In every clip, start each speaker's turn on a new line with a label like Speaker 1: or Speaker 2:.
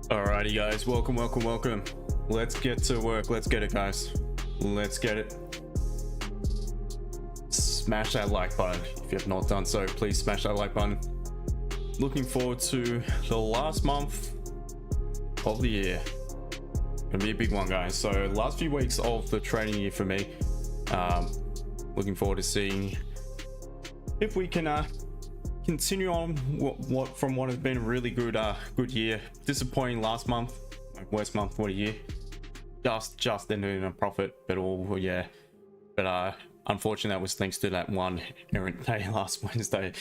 Speaker 1: Alrighty guys, welcome. Let's get to work. Let's get it, guys. Let's get it. Smash that like button if you have not done so. Please smash that like button. Looking forward to the last month of the year. Gonna be a big one, guys. So last few weeks of the trading year for me. Looking forward to seeing if we can continue on from what has been a really good year. Disappointing last month, like worst month for the year. Just ended in a profit, but unfortunately that was thanks to that one errant day last Wednesday.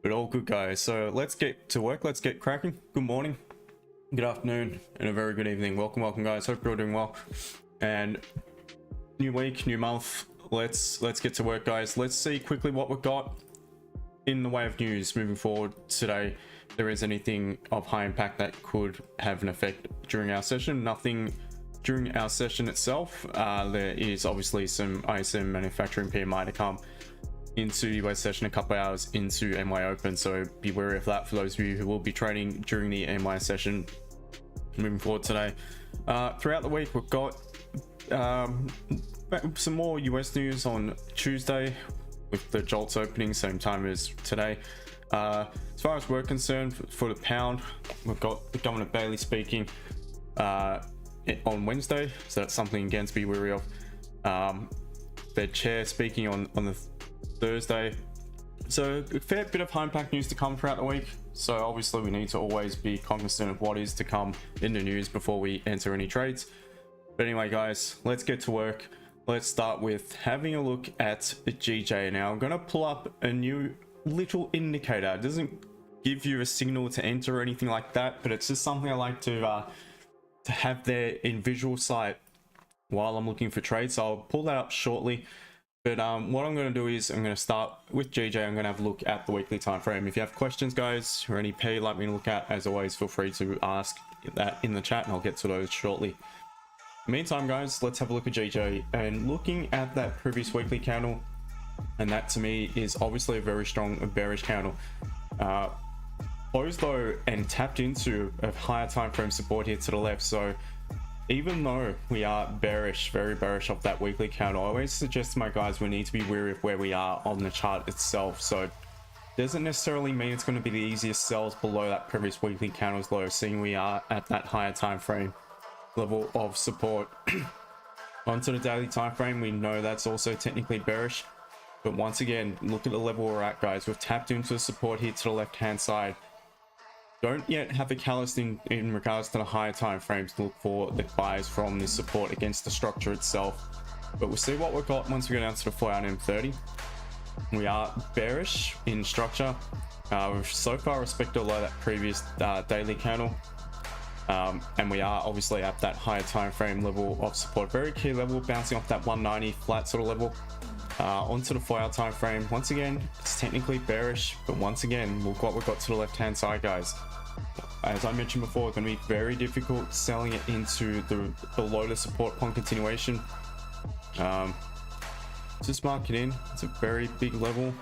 Speaker 1: But all good, guys. So let's get to work. Let's get cracking. Good morning, good afternoon, and a very good evening. Welcome guys. Hope you're all doing well. And new week, new month. Let's get to work, guys. Let's see quickly what we've got in the way of news moving forward today. If there is anything of high impact that could have an effect during our session. Nothing during our session itself. There is obviously some ISM manufacturing PMI to come into US session a couple hours into NY Open, so be wary of that for those of you who will be trading during the NY session moving forward today. Throughout the week we've got some more US news on Tuesday with the jolts opening same time as today. As far as we're concerned, for the pound, we've got the Governor Bailey speaking on Wednesday, so that's something again to be wary of. Their chair speaking on the Thursday, so a fair bit of high impact news to come throughout the week. So obviously we need to always be cognizant of what is to come in the news before we enter any trades. But anyway, guys, let's get to work. Let's start with having a look at the GJ. Now I'm going to pull up a new little indicator. It doesn't give you a signal to enter or anything like that, but it's just something I like to have there in visual sight while I'm looking for trades. So I'll pull that up shortly. But what I'm going to do is I'm going to start with GJ. I'm going to have a look at the weekly time frame. If you have questions, guys, or any pair you'd like me to look at, as always, feel free to ask that in the chat and I'll get to those shortly. Meantime, guys, let's have a look at GJ. And looking at that previous weekly candle, and that to me is obviously a very strong bearish candle. Closed though and tapped into a higher time frame support here to the left. So even though we are bearish, very bearish off that weekly candle, I always suggest to my guys we need to be wary of where we are on the chart itself. So it doesn't necessarily mean it's going to be the easiest sells below that previous weekly candle's low, seeing we are at that higher time frame level of support. Onto the daily time frame, we know that's also technically bearish, but once again, look at the level we're at, guys. We've tapped into the support here to the left hand side. Don't yet have a catalyst in regards to the higher time frames to look for the buys from this support against the structure itself, but we'll see what we've got once we go down to the 4-hour M30. We are bearish in structure. We've so far respected below that previous daily candle. And we are obviously at that higher time frame level of support, very key level, bouncing off that 190 flat sort of level. Onto the 4-hour time frame, once again it's technically bearish, but once again look what we've got to the left hand side, guys. As I mentioned before, it's going to be very difficult selling it into below the support upon continuation. Just mark it in, it's a very big level.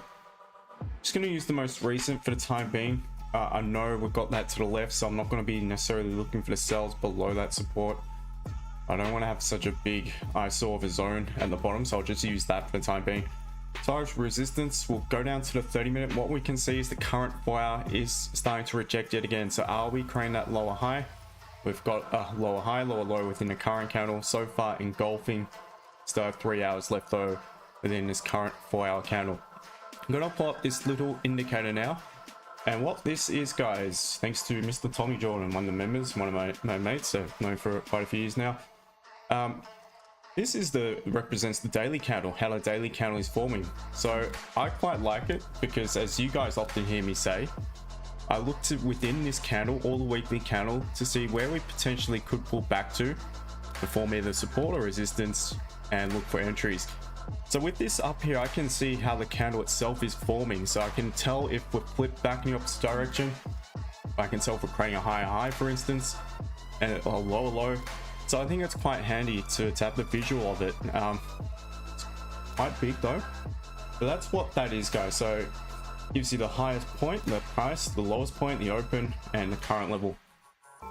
Speaker 1: Just going to use the most recent for the time being. I know we've got that to the left, so I'm not going to be necessarily looking for the sells below that support. I don't want to have such a big ISO of a zone at the bottom, so I'll just use that for the time being. As far as resistance, we'll go down to the 30-minute. What we can see is the current 4-hour is starting to reject yet again. So are we creating that lower high? We've got a lower high, lower low within the current candle. So far engulfing, still have 3 hours left though within this current 4-hour candle. I'm going to pull up this little indicator now. And what this is, guys, thanks to Mr. Tommy Jordan, one of the members, one of my mates I've known for quite a few years now. This is represents the daily candle, how the daily candle is forming. So I quite like it because, as you guys often hear me say, I look to within this candle, all the weekly candle, to see where we potentially could pull back to form either support or resistance and look for entries. So with this up here, I can see how the candle itself is forming. So I can tell if we're flipped back in the opposite direction. I can tell if we're creating a higher high, for instance, and a lower low. So I think it's quite handy to have the visual of it. It's quite big though, but that's what that is, guys. So it gives you the highest point, the price, the lowest point, the open, and the current level.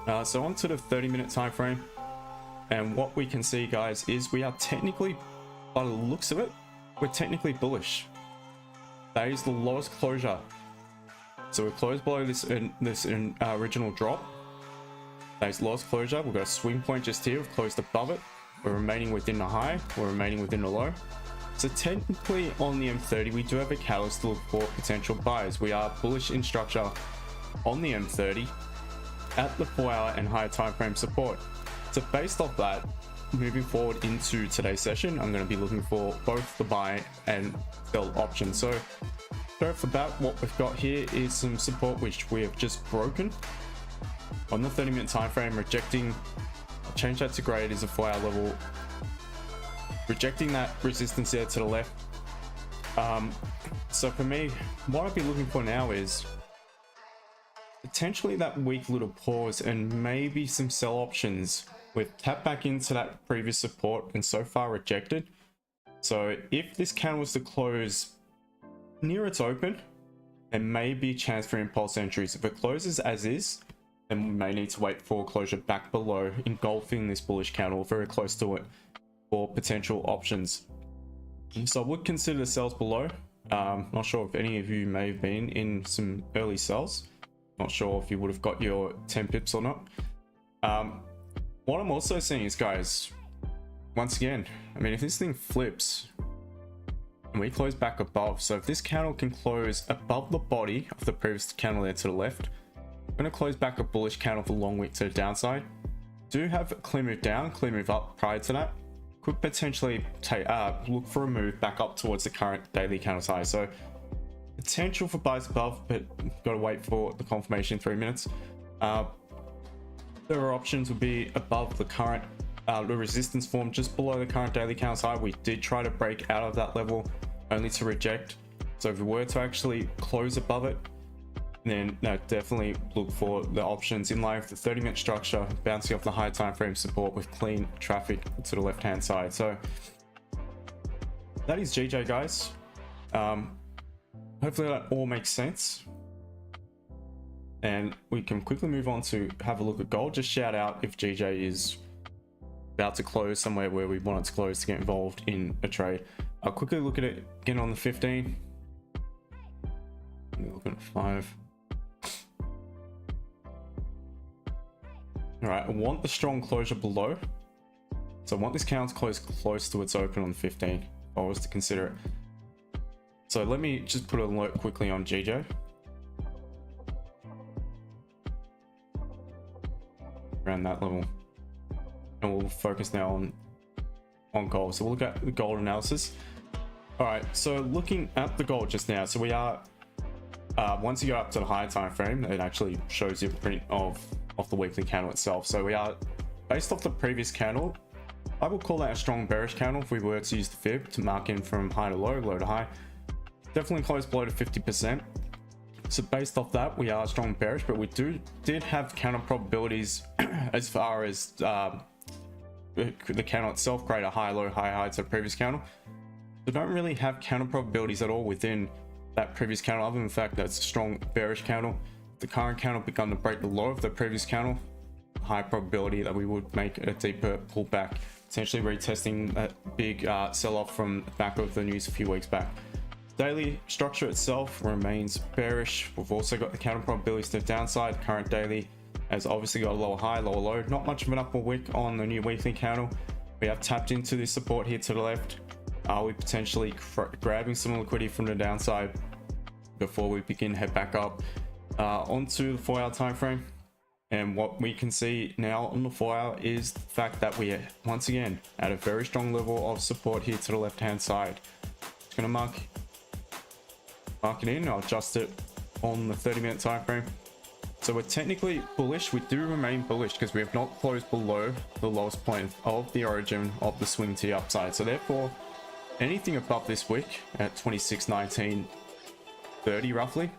Speaker 1: So on to the 30-minute time frame, and what we can see, guys, is we are technically, by the looks of it, we're technically bullish. That is the lowest closure. So we're closed below this original drop. That is lowest closure. We've got a swing point just here. We've closed above it. We're remaining within the high. We're remaining within the low. So technically on the M30, we do have a catalyst to look for potential buys. We are bullish in structure on the M30 at the 4-hour and higher time frame support. So based off that, moving forward into today's session, I'm going to be looking for both the buy and sell options. So straight off the bat, what we've got here is some support which we have just broken on the 30-minute time frame, rejecting. I'll change that to grey. It is a 4-hour level, rejecting that resistance there to the left. So for me, what I'd be looking for now is potentially that weak little pause and maybe some sell options. We've tapped back into that previous support and so far rejected. So if this candle was to close near its open, there may be a chance for impulse entries. If it closes as is, then we may need to wait for closure back below, engulfing this bullish candle very close to it for potential options. So I would consider the sells below. Not sure if any of you may have been in some early sells. Not sure if you would have got your 10 pips or not. What I'm also seeing is, guys, once again, I mean, if this thing flips and we close back above, so if this candle can close above the body of the previous candle there to the left, I'm going to close back a bullish candle for long wick to the downside. Do have a clear move down, clear move up prior to that. Could potentially take look for a move back up towards the current daily candle size. So potential for buys above, but got to wait for the confirmation in 3 minutes. There are options would be above the current the resistance form just below the current daily candle high. We did try to break out of that level only to reject. So if we were to actually close above it, then no, definitely look for the options in line with the 30-minute structure, bouncing off the high time frame support with clean traffic to the left hand side. So that is GJ, guys. Hopefully that all makes sense. And we can quickly move on to have a look at gold. Just shout out if GJ is about to close somewhere where we want it to close to get involved in a trade. I'll quickly look at it again on the 15. Looking at 5. All right, I want the strong closure below. So I want this candle to close close to its open on the 15 if I was to consider it. So let me just put an alert quickly on GJ. Around that level. And we'll focus now on gold. So we'll look at the gold analysis. All right, so looking at the gold just now. So we are, once you go up to the higher time frame, it actually shows you a print of the weekly candle itself. So we are, based off the previous candle, I would call that a strong bearish candle if we were to use the fib to mark in from high to low, low to high. Definitely close below to 50%. So based off that, we are strong bearish, but we did have counter probabilities as far as the candle itself create a high, low, high, high to the previous candle. So don't really have counter probabilities at all within that previous candle, other than the fact that it's a strong bearish candle. The current candle begun to break the low of the previous candle, high probability that we would make a deeper pullback, potentially retesting that big sell-off from the back of the news a few weeks back. Daily structure itself remains bearish. We've also got the counter probabilities to the downside. Current daily has obviously got a lower high, lower low. Not much of an upward wick on the new weekly candle. We have tapped into this support here to the left. Are we potentially grabbing some liquidity from the downside before we begin head back up onto the 4-hour time frame? And what we can see now on the 4-hour is the fact that we are once again at a very strong level of support here to the left hand side. It's going to mark it in. I'll adjust it on the 30-minute time frame. So we're technically bullish. We do remain bullish because we have not closed below the lowest point of the origin of the swing to the upside. So therefore, anything above this wick at 26.19.30 roughly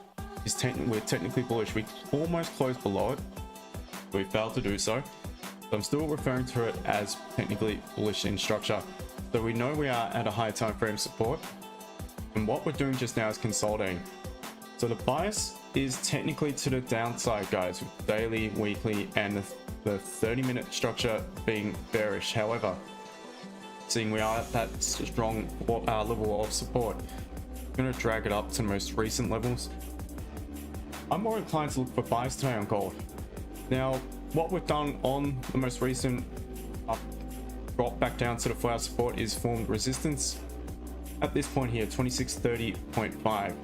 Speaker 1: is we're technically bullish. We almost closed below it. We failed to do so. So I'm still referring to it as technically bullish in structure. So we know we are at a high time frame support. And what we're doing just now is consolidating. So the bias is technically to the downside, guys, with daily, weekly, and the 30-minute structure being bearish. However, seeing we are at that strong level of support, I'm going to drag it up to most recent levels. I'm more inclined to look for buys today on gold. Now, what we've done on the most recent drop back down to the 4-hour support is formed resistance at this point here, 2630.5.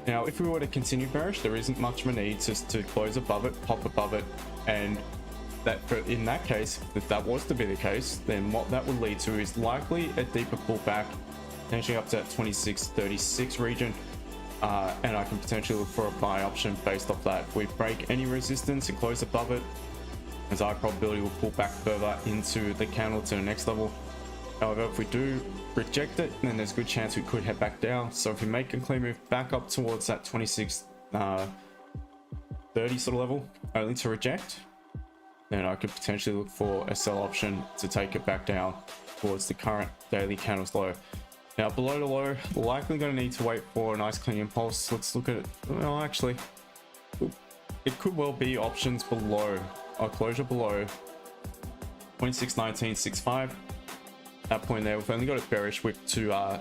Speaker 1: Now, if we were to continue bearish, there isn't much of a need to close above it, pop above it, and in that case, if that was to be the case, then what that would lead to is likely a deeper pullback, potentially up to that 2636 region, and I can potentially look for a buy option based off that. If we break any resistance and close above it, as our probability will pull back further into the candle to the next level. However, if we do reject it, then there's a good chance we could head back down. So if we make a clear move back up towards that 2630 sort of level, only to reject, then I could potentially look for a sell option to take it back down towards the current daily candles low. Now, below the low, likely going to need to wait for a nice clean impulse. Let's look at it. Well, actually, it could well be options below, or closure below 2619.65. That point there, we've only got a bearish wick to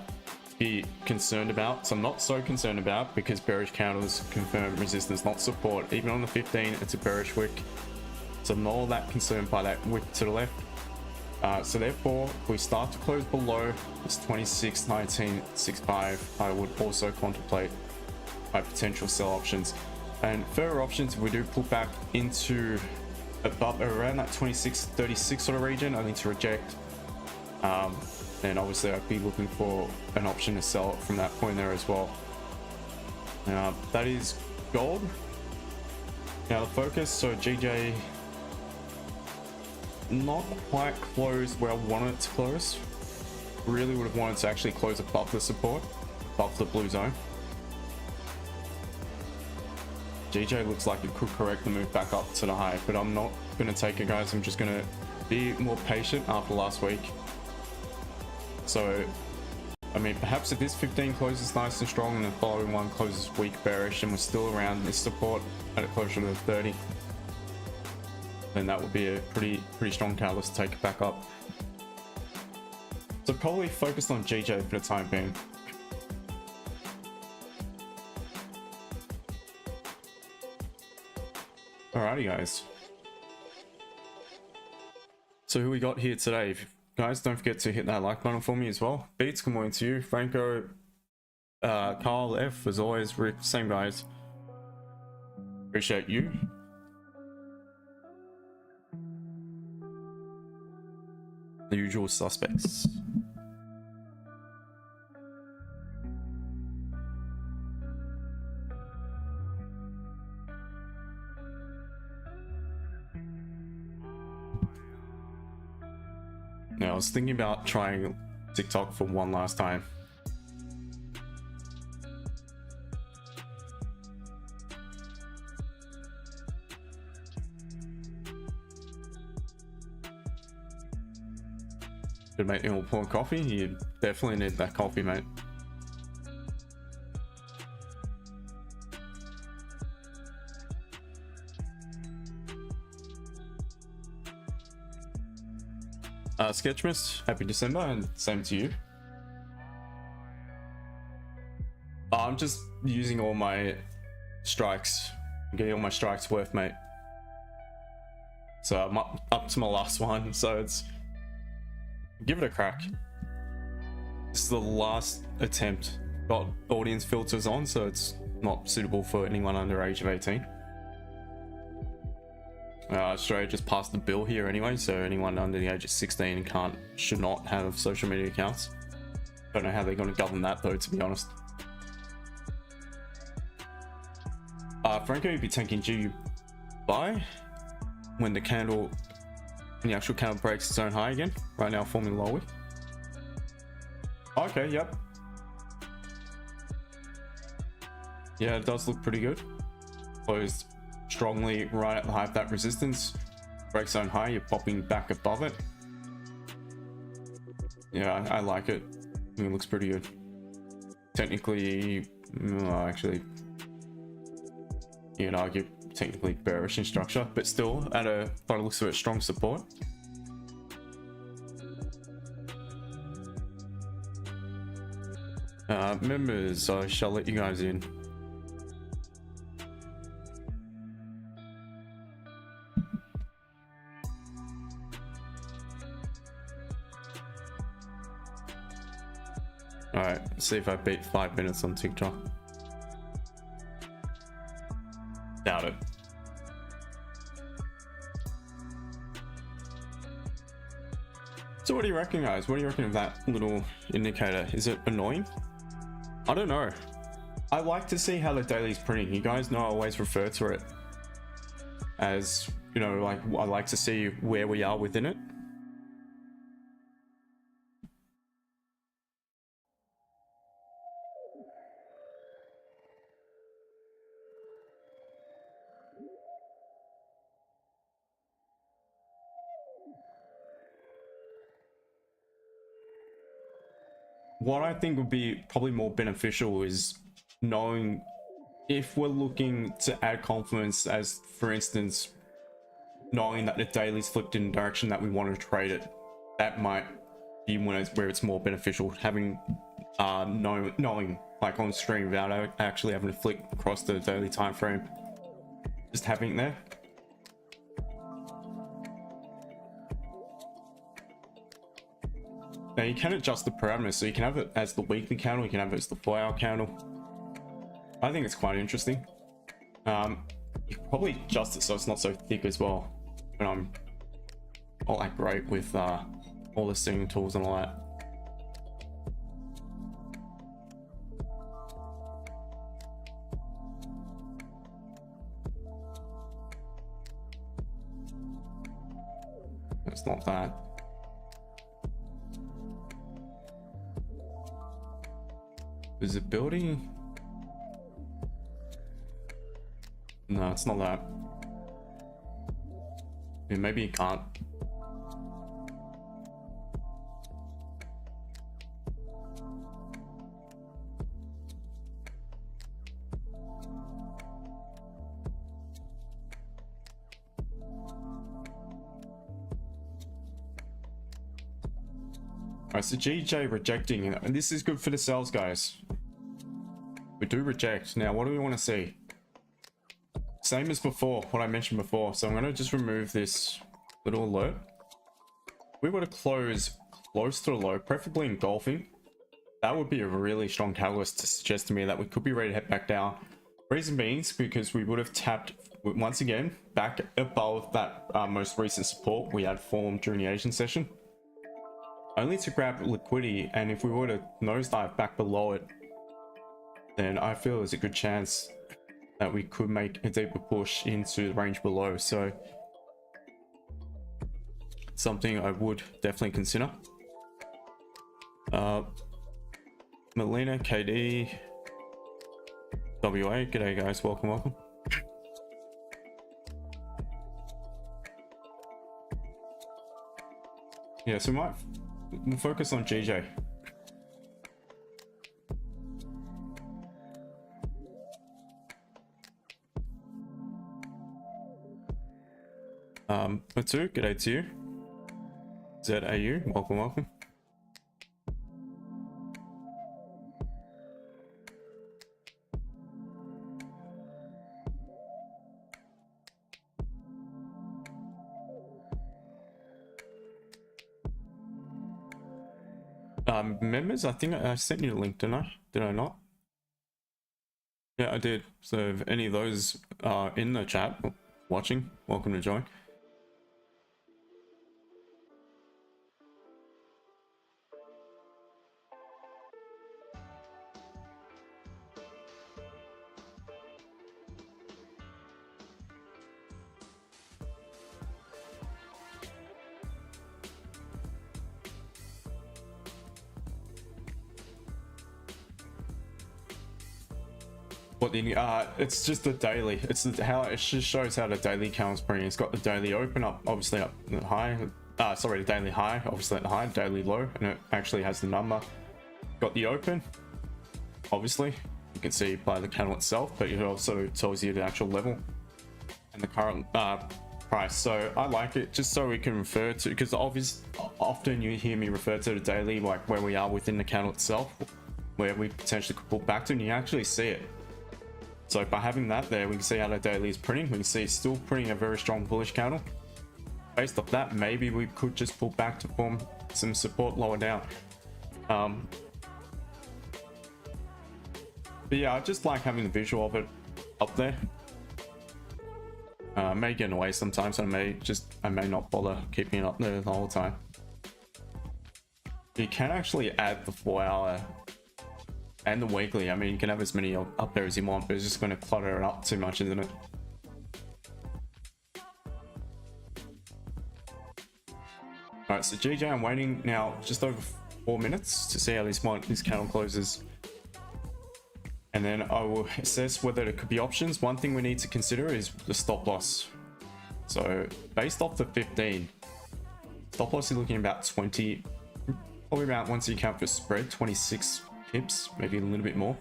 Speaker 1: be concerned about. So I'm not so concerned about, because bearish candles confirm resistance, not support. Even on the 15, it's a bearish wick. So I'm not all that concerned by that wick to the left. So therefore, if we start to close below this 2619.65, I would also contemplate my potential sell options. And further options, if we do pull back into above around that 2636 sort of region, I need to reject. And obviously I'd be looking for an option to sell it from that point there as well. That is gold. Now the focus, so GJ not quite closed where I wanted it to close. Really would have wanted to actually close above the support, above the blue zone. GJ looks like it could correct the move back up to the high, but I'm not going to take it, guys. I'm just going to be more patient after last week. So, I mean, perhaps if this 15 closes nice and strong and the following one closes weak bearish and we're still around this support at a closure to the 30, then that would be a pretty strong catalyst to take it back up. So probably focused on GJ for the time being. Alrighty, guys. So who we got here today? Guys, don't forget to hit that like button for me as well. Beats, good morning to you. Franco, Carl, F, as always, Rick, same guys. Appreciate you. The usual suspects. Now, I was thinking about trying TikTok for one last time. Could make me all pour coffee. You definitely need that coffee, mate. Sketchmas, happy December, and same to you. I'm just using all my strikes, getting all my strikes worth, mate. So I'm up to my last one, so it's give it a crack. This is the last attempt. Got audience filters on, so it's not suitable for anyone under age of 18. Australia just passed the bill here anyway, so anyone under the age of 16 should not have social media accounts. Don't know how they're going to govern that though, to be honest. Franco, you'd be taking G buy when the actual candle breaks its own high again. Right now forming low wick. Okay, yep. Yeah, it does look pretty good. Closed strongly right at the height of that resistance. Breaks own high, you're popping back above it. Yeah, I like it. I think it looks pretty good. Technically, actually, you can argue technically bearish in structure, but still at a, by the looks of it, strong support. Members, I shall let you guys in. All right, let's see if I beat 5 minutes on TikTok. Doubt it. So what do you reckon, guys? What do you reckon of that little indicator? Is it annoying? I don't know. I like to see how the daily is printing. You guys know I always refer to it as, you know, like I like to see where we are within it. What I think would be probably more beneficial is knowing if we're looking to add confidence, as for instance, knowing that the daily's flipped in the direction that we want to trade it. That might be when where it's more beneficial, having knowing like on stream without actually having to flick across the daily time frame, just having it there. Now you can adjust the parameters, so you can have it as the weekly candle, you can have it as the 4-hour candle. I think it's quite interesting. You can probably adjust it so it's not so thick as well. And I'm not that great with all the seeing tools and all that. It's not that. Visibility? No, it's not that. I mean, maybe you can't. Alright, so GJ rejecting, and this is good for the sales, guys. We do reject. Now, what do we want to see? Same as before, what I mentioned before. So I'm going to just remove this little alert. We were to close close to the low, preferably engulfing. That would be a really strong catalyst to suggest to me that we could be ready to head back down. Reason being is because we would have tapped once again back above that most recent support we had formed during the Asian session, only to grab liquidity. And if we were to nosedive back below it, then I feel there's a good chance that we could make a deeper push into the range below. So something I would definitely consider. Melina, KD, WA, g'day guys, welcome. Yeah, so we'll focus on GJ. Matu, g'day to you. ZAU, welcome. Members, I think I sent you a link, didn't I? Did I not? Yeah, I did. So if any of those are in the chat watching, welcome to join. What the it's just the daily. It's how it just shows how the daily counts printing. It's got the daily open up, obviously up the high. Sorry, the daily high, obviously at the high, daily low, and it actually has the number. Got the open, obviously you can see by the candle itself, but it also tells you the actual level and the current price. So I like it just so we can refer to, because often you hear me refer to the daily, like where we are within the candle itself, where we potentially could pull back to, and you actually see it. So by having that there, we can see how the daily is printing. We can see it's still printing a very strong bullish candle. Based off that, maybe we could just pull back to form some support lower down. But yeah, I just like having the visual of it up there. May get in the way sometimes. I may not bother keeping it up there the whole time. You can actually add the 4-hour and the weekly. I mean, you can have as many up there as you want, but it's just going to clutter it up too much, isn't it? All right, so GJ, I'm waiting now just over 4 minutes to see how this candle closes, and then I will assess whether there could be options. One thing we need to consider is the stop loss. So based off the 15, stop loss is looking about 20, probably about, once you count for spread, 26 pips, maybe a little bit more.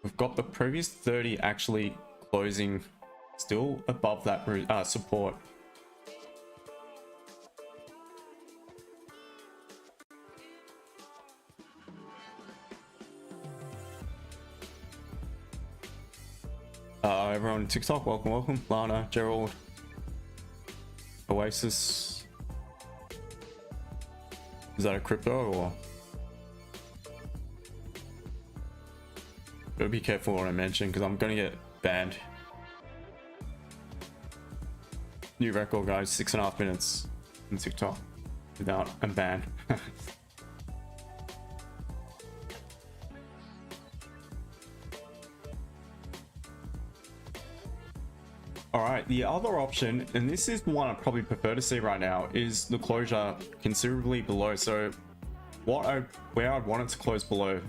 Speaker 1: We've got the previous 30 actually closing still above that support. Everyone on TikTok, welcome. Lana, Gerald, Oasis. Is that a crypto or? Gotta be careful what I mention because I'm gonna get banned. New record, guys, 6.5 minutes on TikTok without a ban. All right, the other option, and this is the one I probably prefer to see right now, is the closure considerably below. So where I'd want it to close below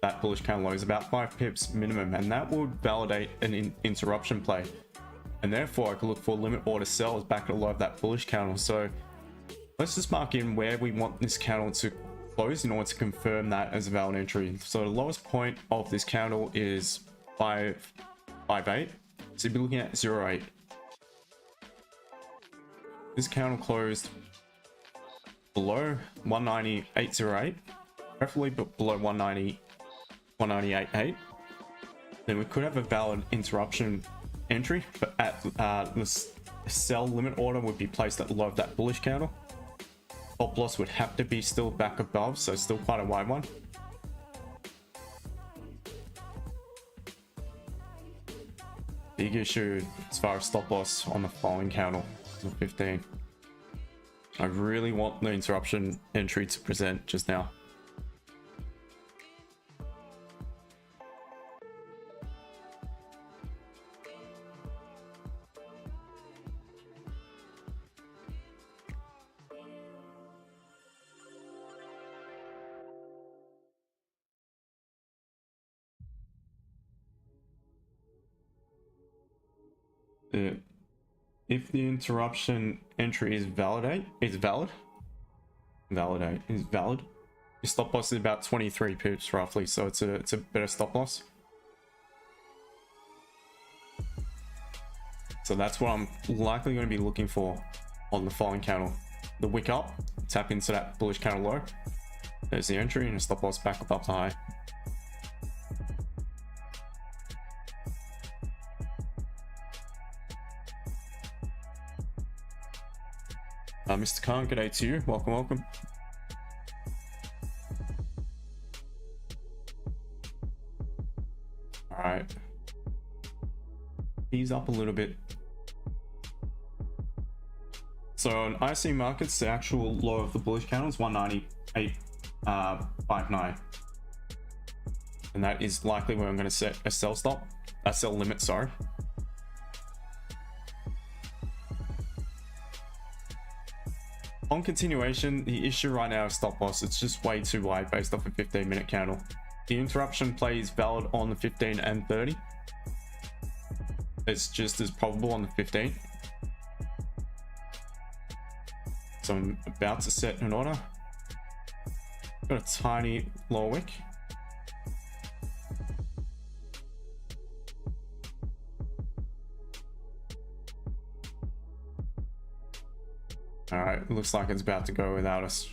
Speaker 1: that bullish candle is about 5 pips minimum, and that would validate an interruption play, and therefore I could look for limit order sells back at the low of that bullish candle. So let's just mark in where we want this candle to close in order to confirm that as a valid entry. So the lowest point of this candle is 5.58. So you'd be looking at 0.8. This candle closed below 198.08, preferably below 198.8. Then we could have a valid interruption entry, but at the sell limit order would be placed at the low of that bullish candle. Stop loss would have to be still back above, so still quite a wide one. Big issue as far as stop loss on the following candle, 15. I really want the interruption entry to present just now. If the interruption entry is valid, your stop loss is about 23 pips roughly, so it's a better stop loss. So that's what I'm likely going to be looking for on the following candle. The wick up, tap into that bullish candle low. There's the entry and a stop loss back above the high. Mr. Khan, good day to you. Welcome. All right. Ease up a little bit. So on IC markets, the actual low of the bullish candle is 198.59. And that is likely where I'm going to set a sell limit, sorry. On continuation, the issue right now is stop loss. It's just way too wide based off a 15-minute candle. The interruption play is valid on the 15 and 30. It's just as probable on the 15. So I'm about to set an order. Got a tiny lower wick. All right, looks like it's about to go without us.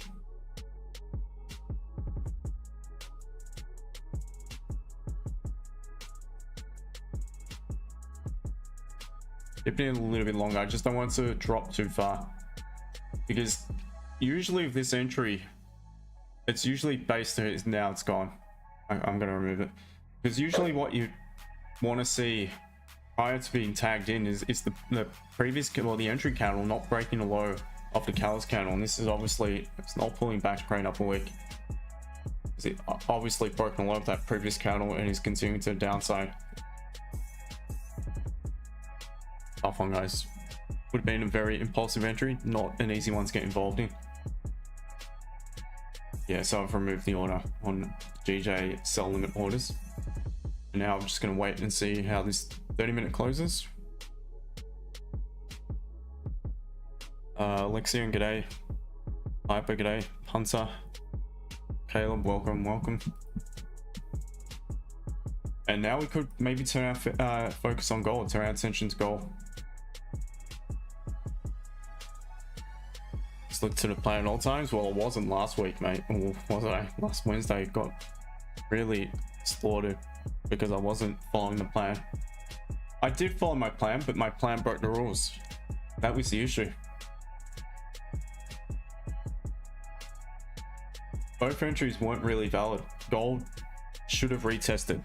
Speaker 1: It been a little bit longer. I just don't want to drop too far, because usually with this entry, it's usually based on it. Now it's gone. I'm going to remove it, because usually what you want to see prior to being tagged in is the previous, well, the entry candle not breaking the low of the catalyst candle, and this is obviously, it's not pulling back to create up a wick. It obviously broken the low of that previous candle and is continuing to the downside. Tough one, guys. Would have been a very impulsive entry, not an easy one to get involved in. Yeah, so I've removed the order on GJ sell limit orders, and now I'm just going to wait and see how this 30-minute closes. Lexion, g'day. Hyper, g'day. Hunter, Caleb, welcome. And now we could maybe turn our focus on gold, turn our attention to gold. Just look to the plan at all times. Well, it wasn't last week, mate. Or was I? Last Wednesday got really slaughtered because I wasn't following the plan. I did follow my plan, but my plan broke the rules. That was the issue. Both entries weren't really valid. Gold should have retested.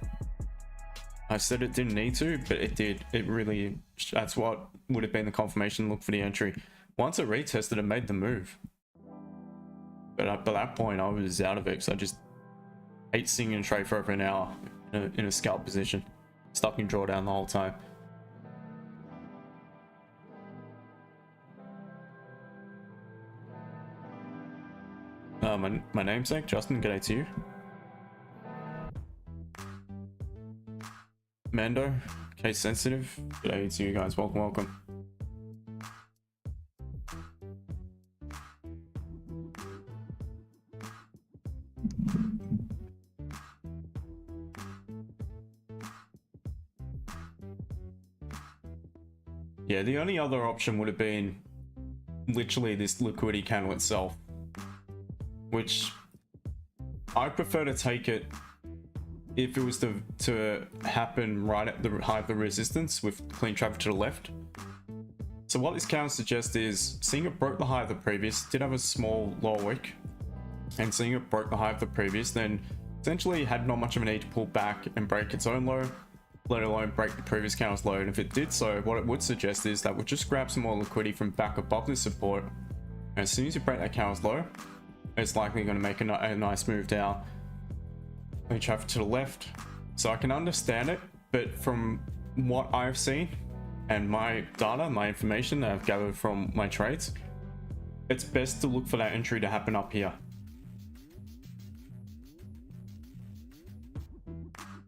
Speaker 1: I said it didn't need to, but it did. It really, that's what would have been the confirmation look for the entry. Once it retested, it made the move. But at that point, I was out of it, because I just hate sitting in a trade for over an hour in a scalp position, stuck in drawdown the whole time. My namesake, Justin, g'day to you. Mando, case sensitive, g'day to you guys, welcome. Yeah, the only other option would have been literally this liquidity candle itself, which I prefer to take it if it was to happen right at the height of the resistance with clean traffic to the left. So what this candle suggests is, seeing it broke the high of the previous, did have a small lower wick, and seeing it broke the high of the previous, then essentially had not much of a need to pull back and break its own low, let alone break the previous candle's low. And if it did so, what it would suggest is that we'll just grab some more liquidity from back above this support, and as soon as you break that candle's low, it's likely going to make a nice move down. Let me traffic to the left. So I can understand it, but from what I've seen and my data, my information that I've gathered from my trades, it's best to look for that entry to happen up here.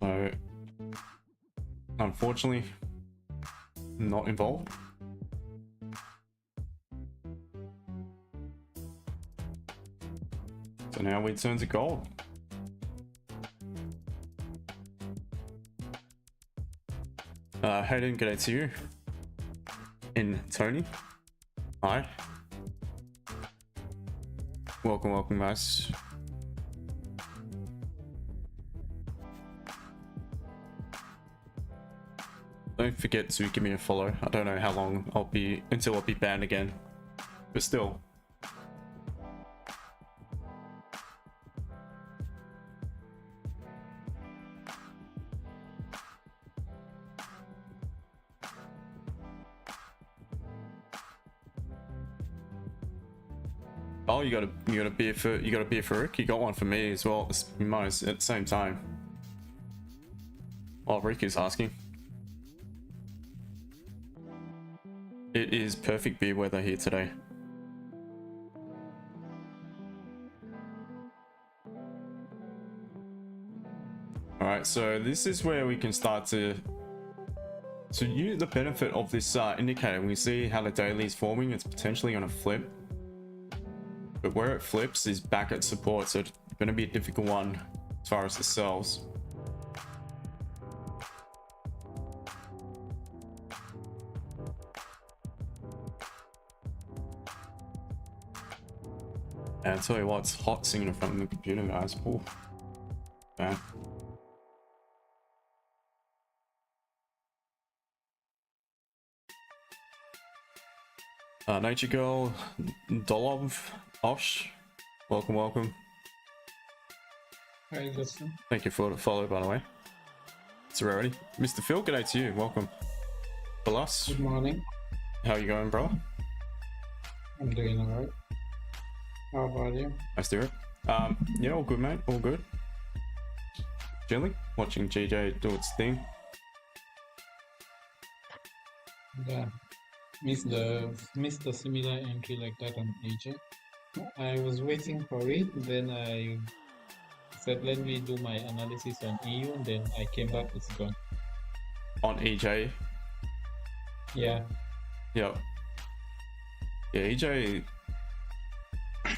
Speaker 1: So unfortunately, not involved. So now we turn to gold. Hayden, g'day to you. And Tony, hi. Welcome guys. Don't forget to give me a follow. I don't know how long I'll be until I'll be banned again, but still. Oh, you got a beer for Rick. You got one for me as well. You might at the same time. Oh, Rick is asking. It is perfect beer weather here today. All right, so this is where we can start to use the benefit of this indicator. When we see how the daily is forming, it's potentially going to flip. But where it flips is back at support, so going to be a difficult one as far as the sells. And I'll tell you what, it's hot sitting in front of the computer, guys. Oh, man. Nature Girl, Dolov, Osh, welcome, welcome.
Speaker 2: Hi, Justin.
Speaker 1: Thank you for the follow, by the way. It's a rarity. Mr. Phil, g'day to you. Welcome. Balas,
Speaker 2: Good morning.
Speaker 1: how you going, bro?
Speaker 2: I'm doing alright. How about you?
Speaker 1: Nice to hear it. Yeah, all good, mate. All good. Chilling, watching GJ do its thing.
Speaker 2: Yeah. Missed the similar entry like that on AJ. I was waiting for it, then I said let me do my analysis on EU, and then I came back, it's gone.
Speaker 1: On EJ.
Speaker 2: Yeah.
Speaker 1: Yep. Yeah, EJ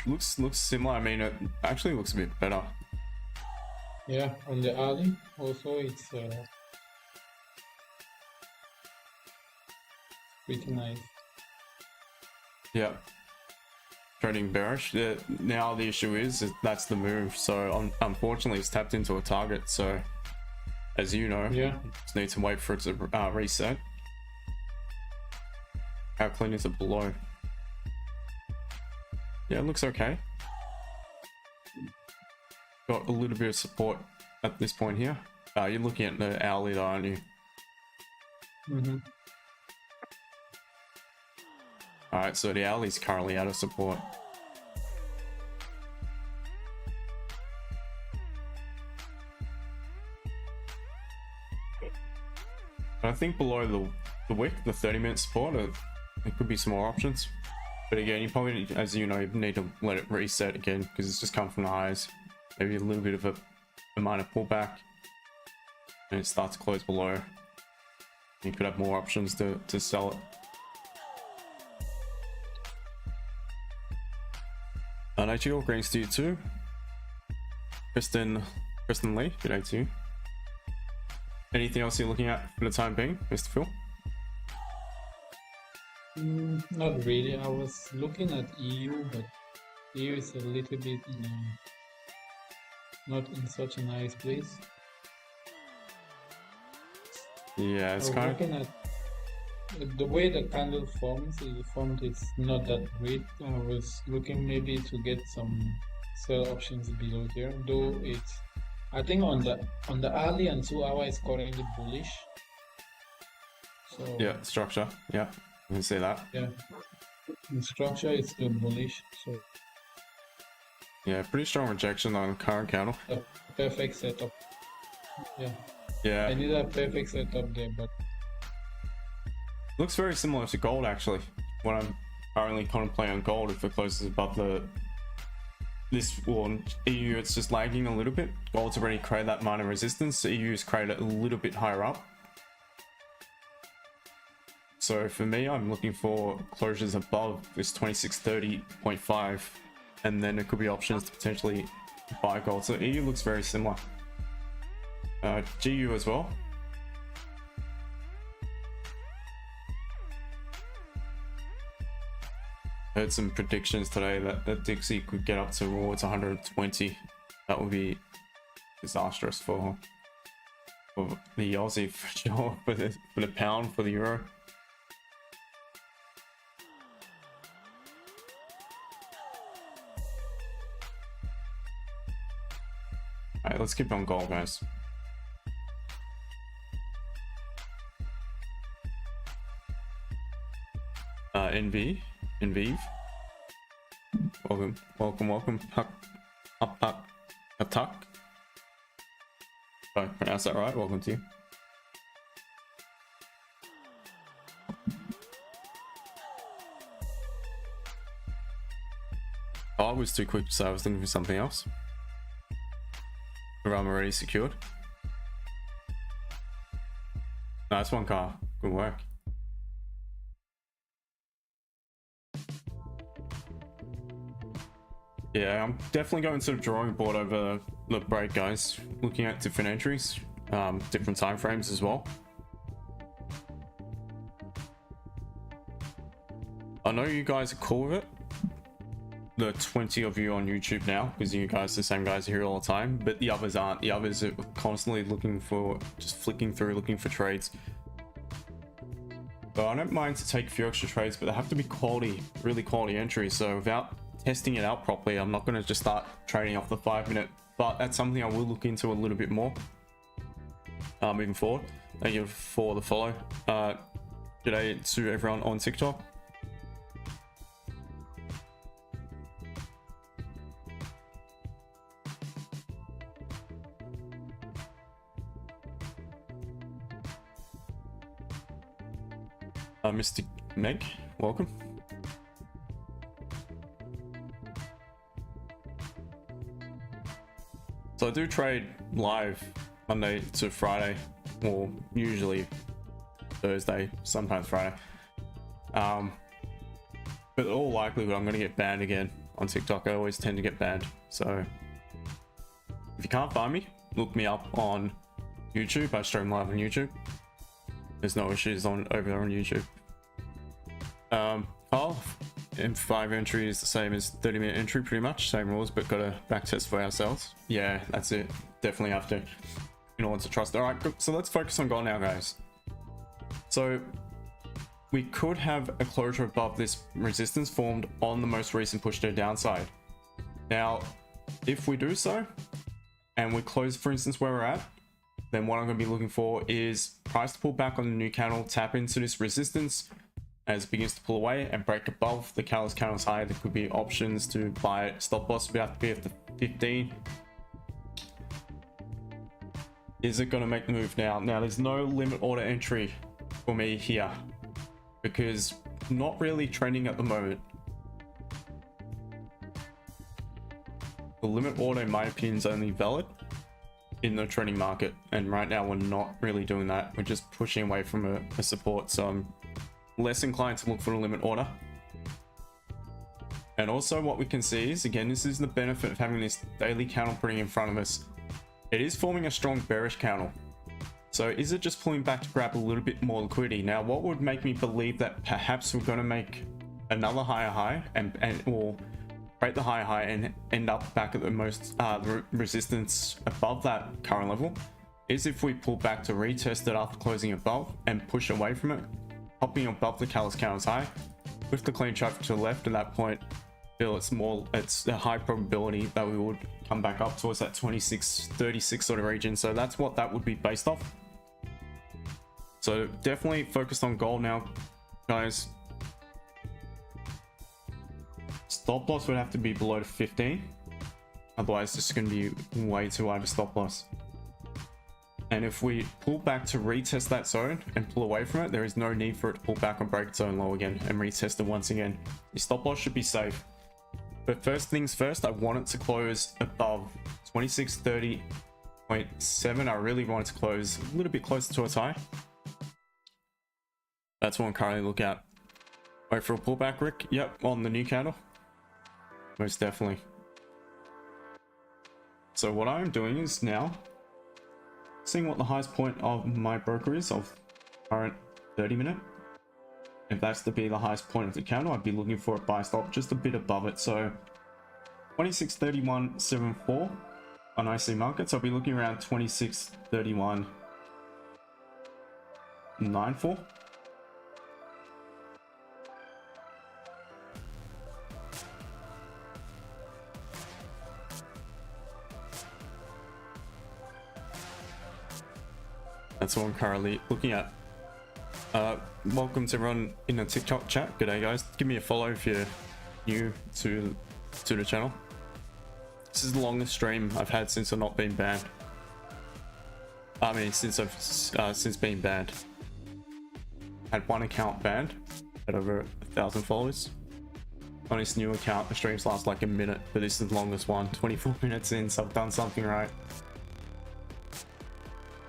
Speaker 1: looks similar. I mean, it actually looks a bit better.
Speaker 2: Yeah, on the alley also it's pretty nice.
Speaker 1: Yeah. Trading bearish. Yeah, now the issue is that's the move. So unfortunately, it's tapped into a target. So as you know,
Speaker 2: Yeah.
Speaker 1: just need to wait for it to reset. How clean is it below? Yeah, it looks okay. Got a little bit of support at this point here. You're looking at the hourly though, aren't you?
Speaker 2: Mm-hmm.
Speaker 1: Alright, so the hourly is currently out of support. But I think below the wick, the 30-minute support, there could be some more options. But again, you probably need, as you know, you need to let it reset again because it's just come from the highs. Maybe a little bit of a minor pullback, and it starts to close below. You could have more options to sell it. Nature greens to you too. Kristen Lee, good day to you. Anything else you're looking at for the time being, Mr. Phil?
Speaker 2: Not really. I was looking at EU, but EU is a little bit, not in such a nice place.
Speaker 1: Yeah, it's
Speaker 2: I was
Speaker 1: kind of
Speaker 2: looking at the way the candle forms. It's not that great. I was looking maybe to get some sell options below here, though it's. I think on the hourly and 2 hour is currently bullish. So
Speaker 1: yeah, structure. Yeah, you can see that.
Speaker 2: yeah, in structure it's still bullish. So
Speaker 1: Yeah, pretty strong rejection on the current candle.
Speaker 2: a perfect setup. Yeah, I
Speaker 1: Yeah,
Speaker 2: need a perfect setup there, but
Speaker 1: looks very similar to gold actually. When I'm currently contemplating on gold, if it closes above this one, EU, it's just lagging a little bit. Gold's already created that minor resistance. So EU has created a little bit higher up. So for me, I'm looking for closures above this 2630.5, and then it could be options to potentially buy gold. So EU looks very similar. GU as well. Heard some predictions today that Dixie could get up towards 120. That would be disastrous for the Aussie for sure, for the pound, for the euro. Alright, let's keep on gold, guys. Envive. Welcome. Attack. If I pronounce that right, welcome to you. Oh, I was too quick to say I was looking for something else. I'm already secured. Nice one, Carl. Good work. Yeah, I'm definitely going to the drawing board over the break, guys. Looking at different entries, different time frames as well. I know you guys are cool with it. The 20 of you on YouTube now, because you guys are the same guys here all the time, but the others aren't. The others are constantly looking for, just flicking through, looking for trades. So I don't mind to take a few extra trades, but they have to be quality, really quality entries. So without testing it out properly, I'm not going to just start trading off the 5 minute, but that's something I will look into a little bit more moving forward. Thank you for the follow. G'day to everyone on TikTok. Mr. Meg, welcome. So I do trade live Monday to Friday, or usually Thursday, sometimes Friday. But in all likelihood, I'm going to get banned again on TikTok. I always tend to get banned. So if you can't find me, look me up on YouTube. I stream live on YouTube. There's no issues over there on YouTube. Carl, M5 entry is the same as 30-minute entry, pretty much same rules, but got to back test for ourselves. Yeah, that's it. Definitely have to in order to trust. All right, so let's focus on gold now, guys. So we could have a closure above this resistance formed on the most recent push to the downside. Now, if we do so, and we close, for instance, where we're at, then what I'm going to be looking for is price to pull back on the new candle, tap into this resistance as it begins to pull away and break above the candle's high. There could be options to buy it. Stop loss would have to be at the 15. Is it going to make the move now? Now, there's no limit order entry for me here because not really trending at the moment. The limit order, in my opinion, is only valid in the trending market, and right now we're not really doing that. We're just pushing away from a support, so I'm less inclined to look for a limit order. And also what we can see is, again, this is the benefit of having this daily candle putting in front of us. It is forming a strong bearish candle. So is it just pulling back to grab a little bit more liquidity? Now, what would make me believe that perhaps we're going to make another higher high and or break the higher high and end up back at the most resistance above that current level is if we pull back to retest it after closing above and push away from it, popping above the candle's high with the clean traffic to the left. At that point, feel it's a high probability that we would come back up towards that 26-36 sort of region. So that's what that would be based off. So definitely focused on gold now, guys. Stop loss would have to be below the 15, otherwise this is going to be way too high of a stop loss. And if we pull back to retest that zone and pull away from it, there is no need for it to pull back and break its own low again and retest it once again. Your stop loss should be safe. But first things first, I want it to close above 2630.7. I really want it to close a little bit closer to its high. That's what I'm currently looking at. Wait for a pullback, Rick. Yep, on the new candle. Most definitely. So what I'm doing is now seeing what the highest point of my broker is of current 30-minute. If that's to be the highest point of the candle, I'd be looking for a buy stop just a bit above it. So 2631.74 on IC markets. I'll be looking around 2631.94. That's what I'm currently looking at. Welcome to everyone in the TikTok chat. Good day, guys. Give me a follow if you're new to the channel. This is the longest stream I've had since I've not been banned. I mean, since being banned. Had one account banned, had over 1,000 followers. On this new account, the streams last like a minute, but this is the longest one. 24 minutes in, so I've done something right.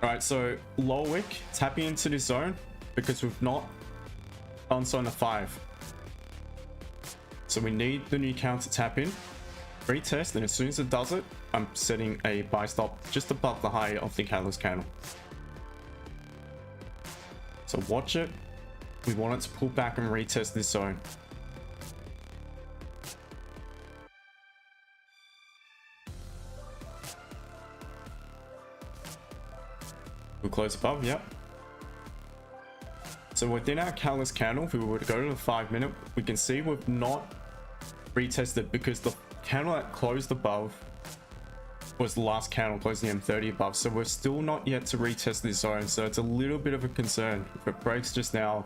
Speaker 1: Alright, so lower wick, tapping into this zone because we've not done so in the 5. So we need the new count to tap in retest, and as soon as it does it, I'm setting a buy stop just above the high of the catalyst candle. So watch it. We want it to pull back and retest this zone. We'll close above, yep. So within our catalyst candle, if we were to go to the 5-minute, we can see we've not retested because the candle that closed above was the last candle closing M30 above. So we're still not yet to retest this zone. So it's a little bit of a concern. If it breaks just now,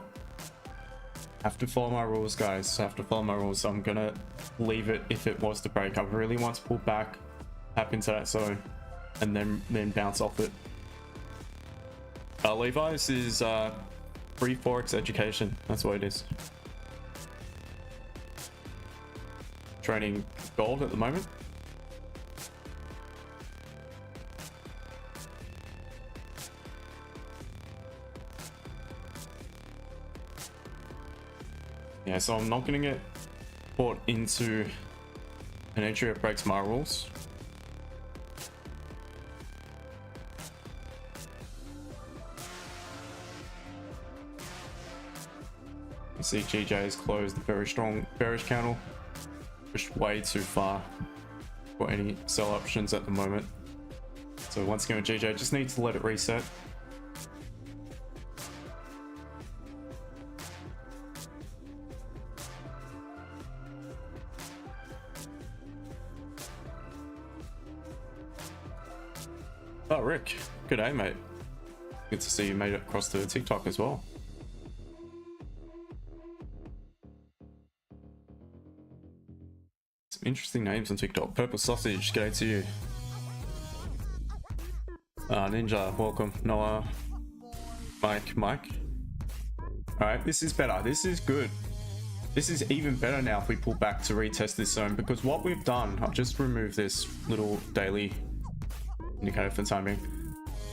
Speaker 1: have to follow my rules, guys. Have to follow my rules. So I'm gonna leave it if it was to break. I really want to pull back, tap into that zone, and then bounce off it. Levi, this is free Forex education. That's what it is. Trading gold at the moment. Yeah, so I'm not going to get bought into an entry that breaks my rules. You see GJ has closed a very strong bearish candle, pushed way too far for any sell options at the moment. So once again, GJ just needs to let it reset. Oh, Rick, good day, mate. Good to see you made it across to TikTok as well. Some interesting names on TikTok. Purple Sausage, g'day to you. Ninja, welcome. Noah, Mike. Alright, this is better. This is good. This is even better now if we pull back to retest this zone, because what we've done, I'll just remove this little daily indicator for the time being.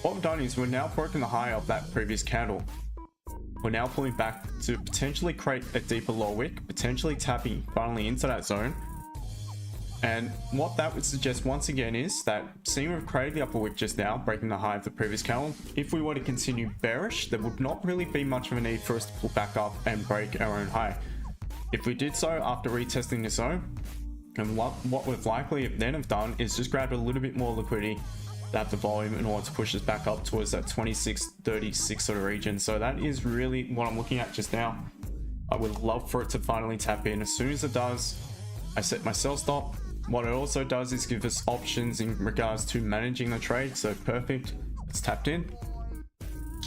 Speaker 1: What we've done is we're now broken the high of that previous candle. We're now pulling back to potentially create a deeper lower wick, potentially tapping finally into that zone. And what that would suggest once again is that seeing we've created the upper wick just now, breaking the high of the previous candle, if we were to continue bearish, there would not really be much of a need for us to pull back up and break our own high. If we did so after retesting this zone, and what we've likely then have done is just grabbed a little bit more liquidity, have the volume in order to push us back up towards that 26-36 sort of region. So that is really what I'm looking at just now. I would love for it to finally tap in. As soon as it does, I set my sell stop. What it also does is give us options in regards to managing the trade. So perfect, it's tapped in.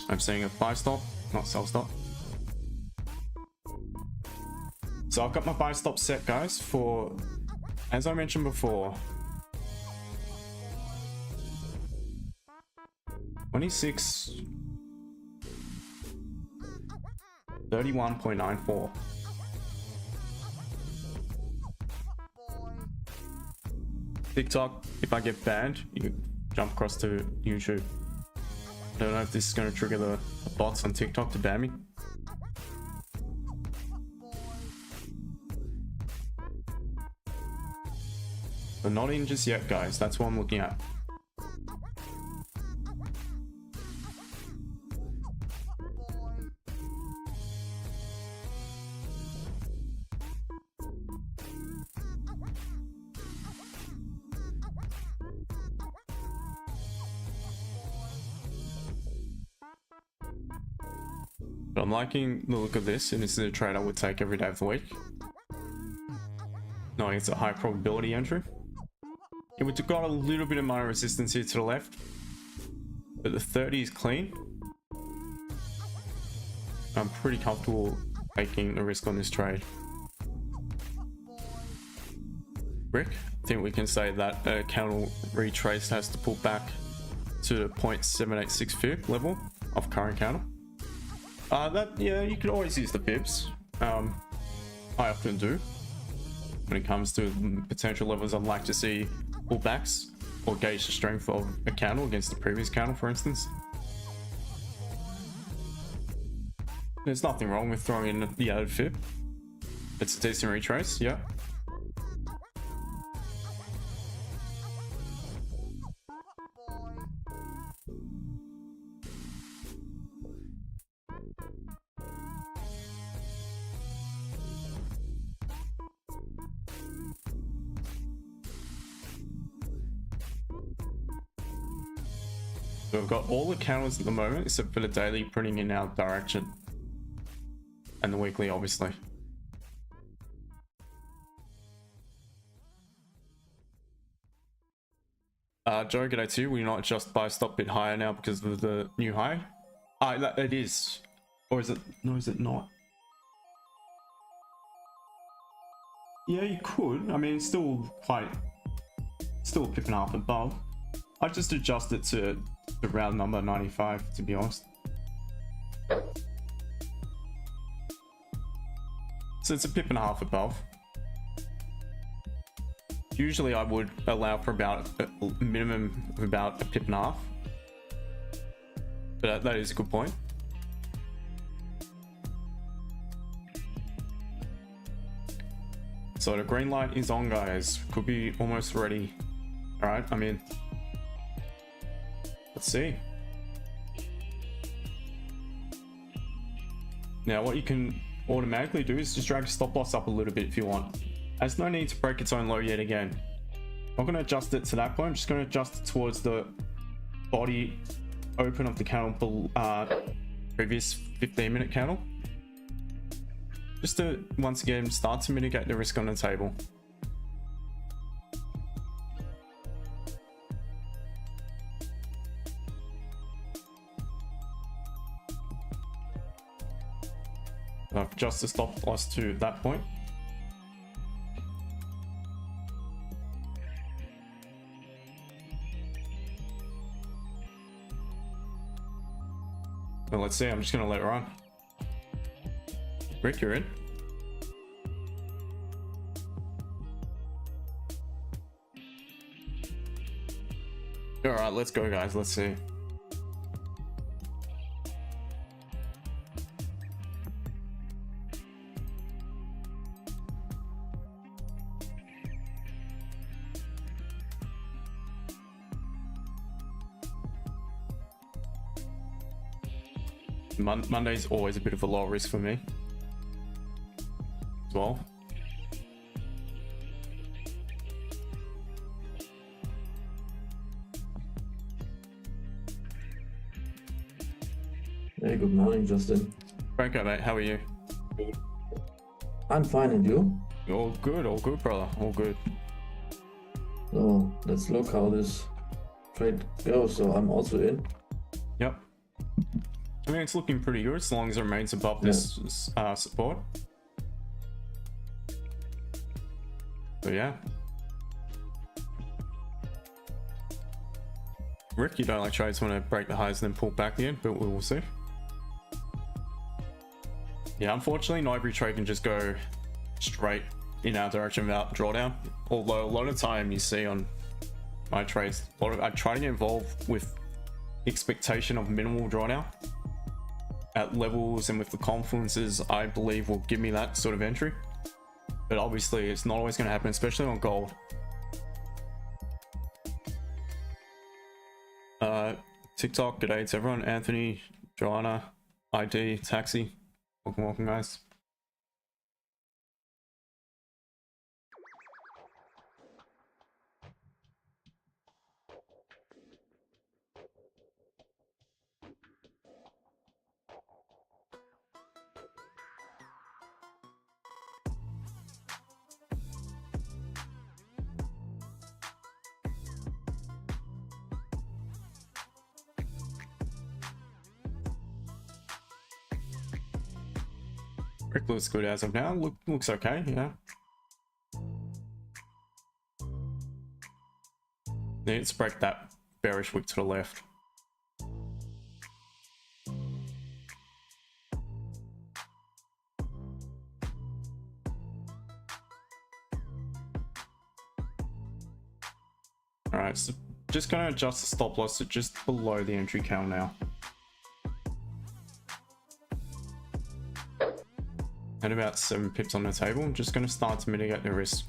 Speaker 1: I'm seeing a buy stop, not sell stop. So I've got my buy stop set, guys, for, as I mentioned before, 26.31.94. TikTok, if I get banned, you can jump across to YouTube. I don't know if this is going to trigger the bots on TikTok to ban me. But not in just yet, guys. That's what I'm looking at. But I'm liking the look of this, and this is a trade I would take every day of the week. Knowing it's a high probability entry. It would have got a little bit of minor resistance here to the left, but the 30 is clean. I'm pretty comfortable taking the risk on this trade. Rick, I think we can say that a candle retrace has to pull back to 0.786 fib level of current candle. Yeah, you can always use the fibs. I often do when it comes to potential levels. I'd like to see pullbacks or gauge the strength of a candle against the previous candle, for instance. There's nothing wrong with throwing in the added fib. It's a decent retrace, yeah. So we've got all the candles at the moment except for the daily printing in our direction. And the weekly, obviously. Joe, g'day to you. Will you not just buy stop bit higher now because of the new high? It is. Or is it? No, is it not? Yeah, you could. I mean, it's still a pip and a half above. I just adjust it to the round number 95, to be honest. So it's a pip and a half above. Usually I would allow for about a minimum of about a pip and a half. But that is a good point. So the green light is on, guys. Could be almost ready. All right, I'm in. Let's see. Now what you can automatically do is just drag the stop loss up a little bit if you want. There's no need to break its own low yet again. I'm not going to adjust it to that point. I'm just going to adjust it towards the body open of the candle, previous 15-minute candle. Just to, once again, start to mitigate the risk on the table. I've adjusted the stop loss to that point. Well, let's see. I'm just going to let it run. Rick, you're in. All right, let's go, guys. Let's see. Monday's always a bit of a low risk for me as well.
Speaker 3: Hey, good morning, Justin.
Speaker 1: Franco, mate, how are you?
Speaker 3: I'm fine, and you?
Speaker 1: All good, brother, all good.
Speaker 3: So let's look how this trade goes. So I'm also in.
Speaker 1: Yep. I mean, it's looking pretty good as long as it remains above this support. So yeah. Rick, you don't like trades when it break the highs and then pull back again, but we will see. Yeah, unfortunately, not every trade can just go straight in our direction without drawdown. Although a lot of time you see on my trades, I try to get involved with expectation of minimal drawdown at levels, and with the confluences I believe will give me that sort of entry. But obviously it's not always going to happen, especially on gold. TikTok, g'day to everyone. Anthony, Joanna, ID, Taxi, welcome guys. Rick looks good as of now. Looks okay, yeah. Needs to break that bearish wick to the left. Alright, so just gonna adjust the stop loss to just below the entry count now. At about 7 pips on the table, I'm just going to start to mitigate the risk.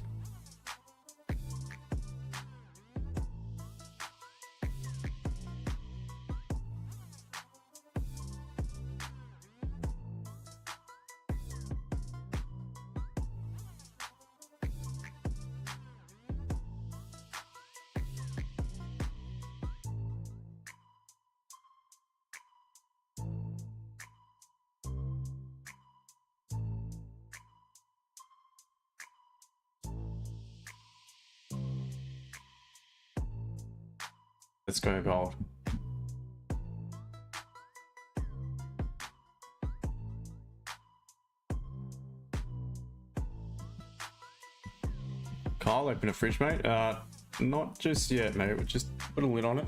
Speaker 1: Let's go gold. Kyle, open a fridge, mate. Not just yet, mate. We'll just put a lid on it.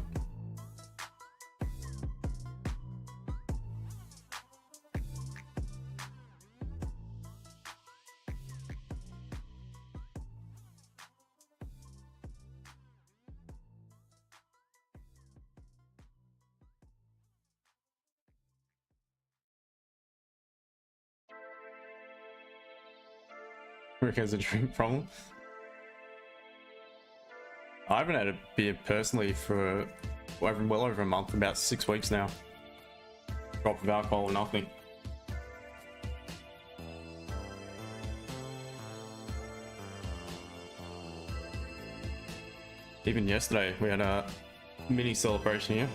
Speaker 1: Rick has a drink problem. I haven't had a beer personally for well over a month, about 6 weeks now. Drop of alcohol or nothing. Even yesterday we had a mini celebration here.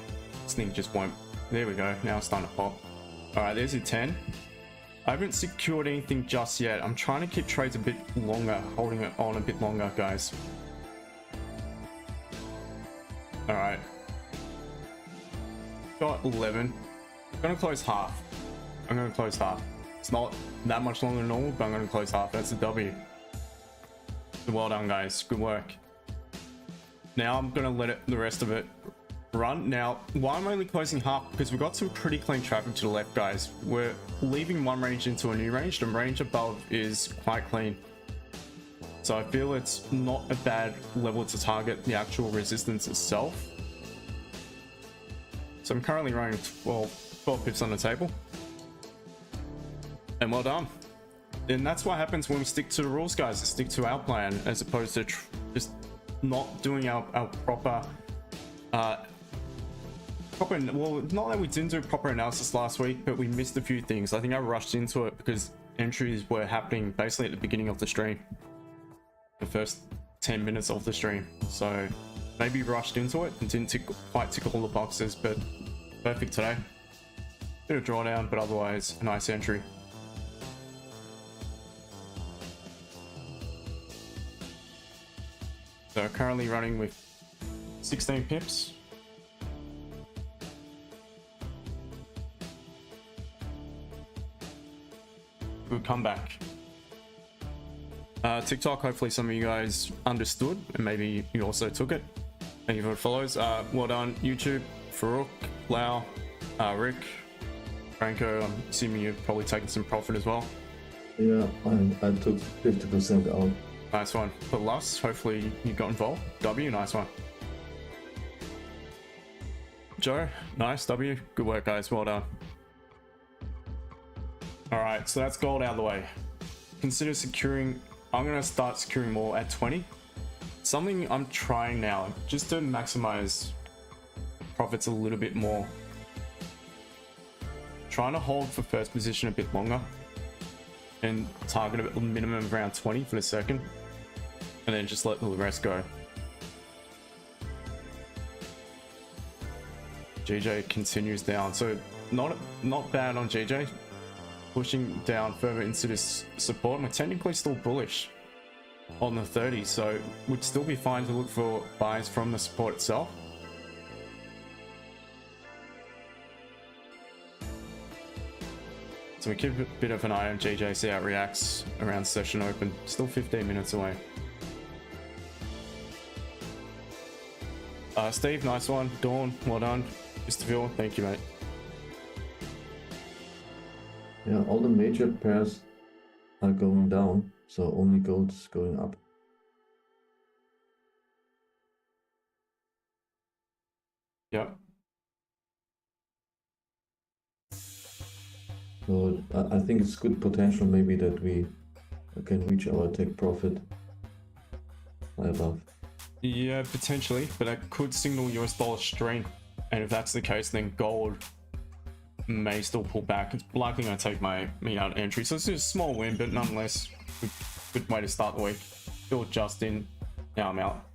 Speaker 1: This thing just won't. There we go. Now it's starting to pop. All right, there's your 10. I haven't secured anything just yet. I'm trying to keep trades a bit longer, holding it on a bit longer, guys. All right. Got 11. I'm gonna close half. I'm gonna close half. It's not that much longer than normal, but I'm gonna close half. That's a W. Well done, guys. Good work. Now I'm gonna let the rest of it run. Now, why am I only closing half? Because we've got some pretty clean traffic to the left, guys. We're leaving one range into a new range. The range above is quite clean. So I feel it's not a bad level to target the actual resistance itself. So I'm currently running 12 pips on the table. And well done. And that's what happens when we stick to the rules, guys. Stick to our plan as opposed to just not doing our proper well, not that we didn't do proper analysis last week, but we missed a few things. I think I rushed into it because entries were happening basically at the beginning of the stream, the first 10 minutes of the stream. So maybe rushed into it and didn't quite tick all the boxes, but perfect today. Bit of drawdown, but otherwise a nice entry. So currently running with 16 pips. Good comeback. TikTok, hopefully some of you guys understood and maybe you also took it. Thank you for the follows. Well done, YouTube, Farouk, Lau, Rick, Franco. I'm assuming you've probably taken some profit as well.
Speaker 3: Yeah, I took 50% out.
Speaker 1: Nice one. For Lus, hopefully you got involved. W, nice one. Joe, nice. W, good work, guys. Well done. All right, so that's gold out of the way. Consider securing. I'm gonna start securing more at 20. Something I'm trying now, just to maximize profits a little bit more. Trying to hold for first position a bit longer and target a minimum of around 20 for the second, and then just let the rest go. GJ continues down, so not bad on GJ. Pushing down further into this support. We're technically still bullish on the 30, so would still be fine to look for buys from the support itself. So we keep a bit of an eye on GJ, see how it reacts around session open. Still 15 minutes away. Steve, nice one. Dawn, well done. Christopher, thank you, mate.
Speaker 3: Yeah, all the major pairs are going down, so only gold is going up.
Speaker 1: Yep.
Speaker 3: So I think it's good potential maybe that we can reach our take profit by above.
Speaker 1: Yeah, potentially, but that could signal US dollar strength, and if that's the case, then gold may still pull back. It's likely going to take me out entry, so it's just a small win, but nonetheless, good way to start the week. Still just in, now I'm out.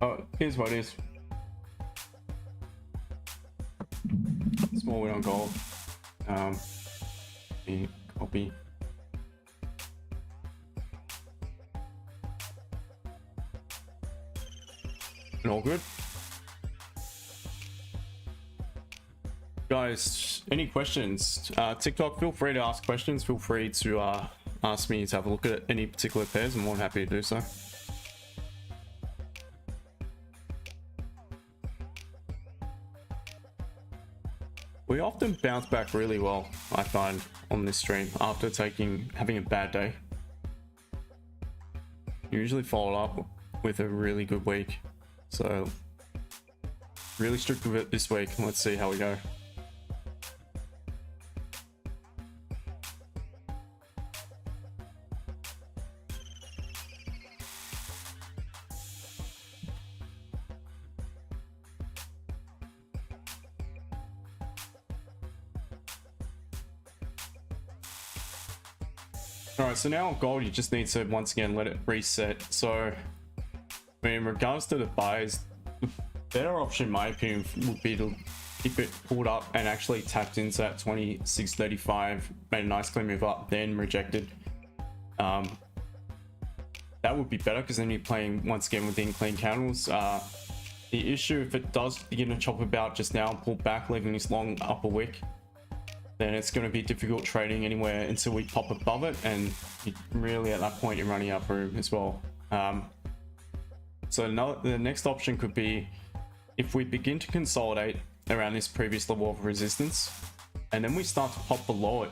Speaker 1: Oh, here's what it is. Small win on gold. Copy. And all good. guys, any questions? TikTok, feel free to ask questions. Feel free to ask me to have a look at any particular pairs. I'm more than happy to do so. We often bounce back really well, I find, on this stream after having a bad day. Usually follow up with a really good week. So really strict with it this week. Let's see how we go. Alright, so now on gold, you just need to once again let it reset. So, I mean, in regards to the buys, the better option, in my opinion, would be to keep it pulled up and actually tapped into that 26.35, made a nice clean move up, then rejected. That would be better because then you're playing once again within clean candles. The issue, if it does begin to chop about just now and pull back, leaving this long upper wick, then it's going to be difficult trading anywhere until we pop above it, and really at that point you're running out of room as well. So the next option could be if we begin to consolidate around this previous level of resistance and then we start to pop below it.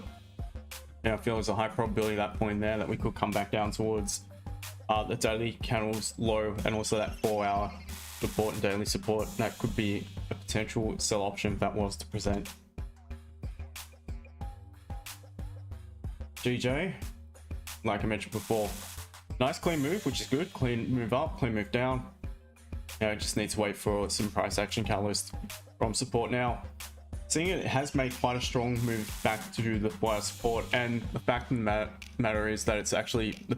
Speaker 1: And I feel there's a high probability at that point there that we could come back down towards the daily candles low and also that 4-hour support and daily support. That could be a potential sell option if that was to present. GJ, like I mentioned before, nice clean move, which is good. Clean move up, clean move down. Now just need to wait for some price action catalyst from support. Now, seeing it has made quite a strong move back to the buyer support, and the fact of the matter is that it's actually the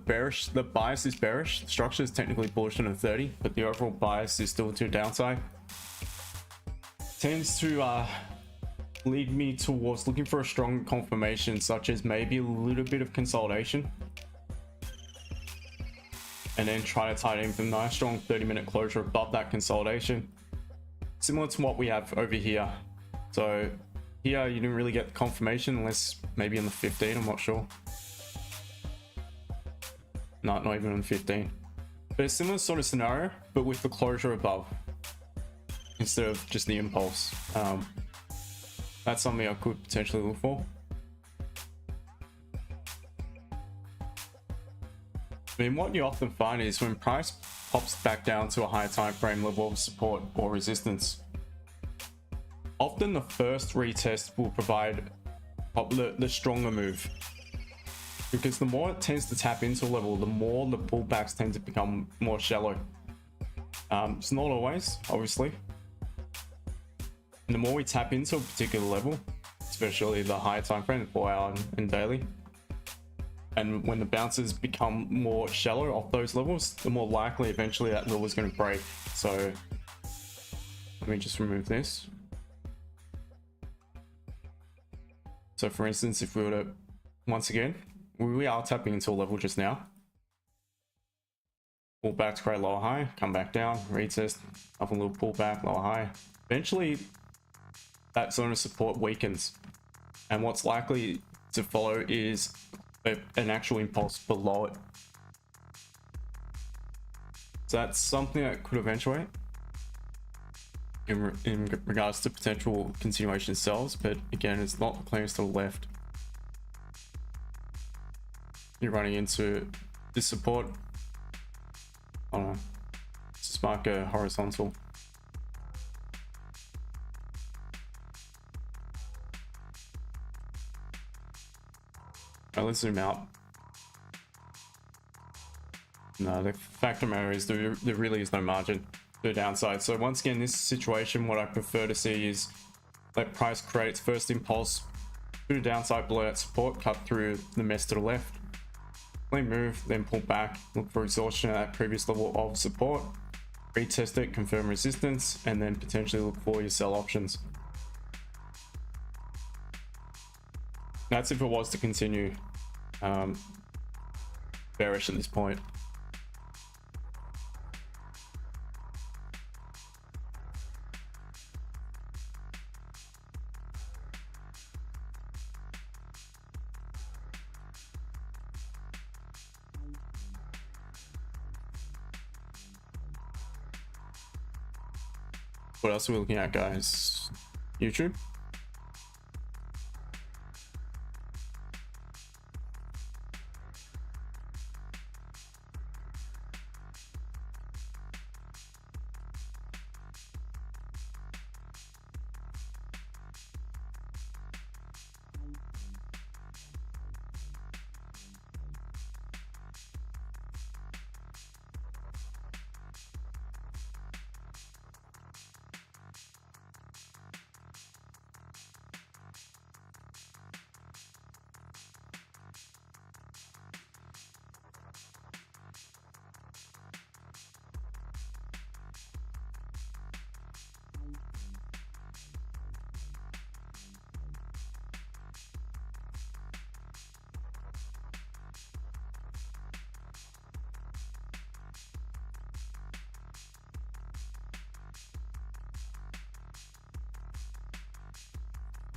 Speaker 1: bias is bearish. The structure is technically bullish on a 30, but the overall bias is still to the downside. Tends to lead me towards looking for a strong confirmation, such as maybe a little bit of consolidation, and then try to tie it in for a nice strong 30-minute closure above that consolidation, similar to what we have over here. So here you didn't really get the confirmation unless maybe on the 15, I'm not sure. No, not even on 15, but a similar sort of scenario, but with the closure above instead of just the impulse. That's something I could potentially look for. I mean, what you often find is when price pops back down to a higher time frame level of support or resistance, often the first retest will provide the stronger move, because the more it tends to tap into a level, the more the pullbacks tend to become more shallow. It's not always, obviously. And the more we tap into a particular level, especially the higher time frame, the 4-hour and daily, and when the bounces become more shallow off those levels, the more likely eventually that level is going to break. So let me just remove this. So for instance, if we were to, once again, we are tapping into a level just now, pull back to create lower high, come back down, retest, up a little pullback, lower high. Eventually that zone of support weakens, and what's likely to follow is an actual impulse below it. So that's something that could eventuate in regards to potential continuation sells, but again, it's not the clearance to the left. You're running into this support. I don't know, let's just mark a horizontal. Let's zoom out. No, the fact of the matter is there really is no margin to the downside. So once again, this situation, what I prefer to see is let price create its first impulse to the downside below that support, cut through the mess to the left, clean move, then pull back, look for exhaustion at that previous level of support, retest it, confirm resistance, and then potentially look for your sell options. That's if it was to continue bearish at this point. What else are we looking at, guys? YouTube.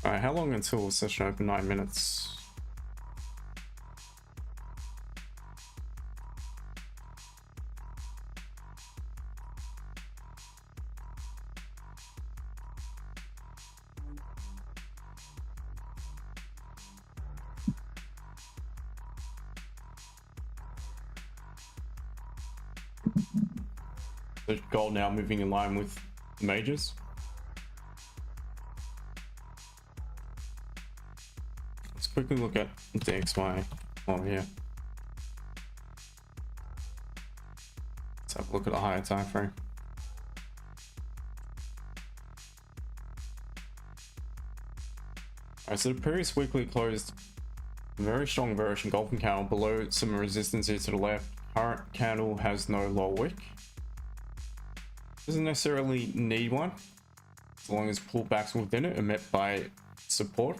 Speaker 1: All right, how long until session open? 9 minutes. The gold now moving in line with the majors. Let's quickly look at the XY over here. Let's have a look at the higher time frame. Alright, so the previous weekly closed very strong bearish engulfing candle below some resistance here to the left. Current candle has no lower wick. Doesn't necessarily need one, as long as pullbacks within it are met by support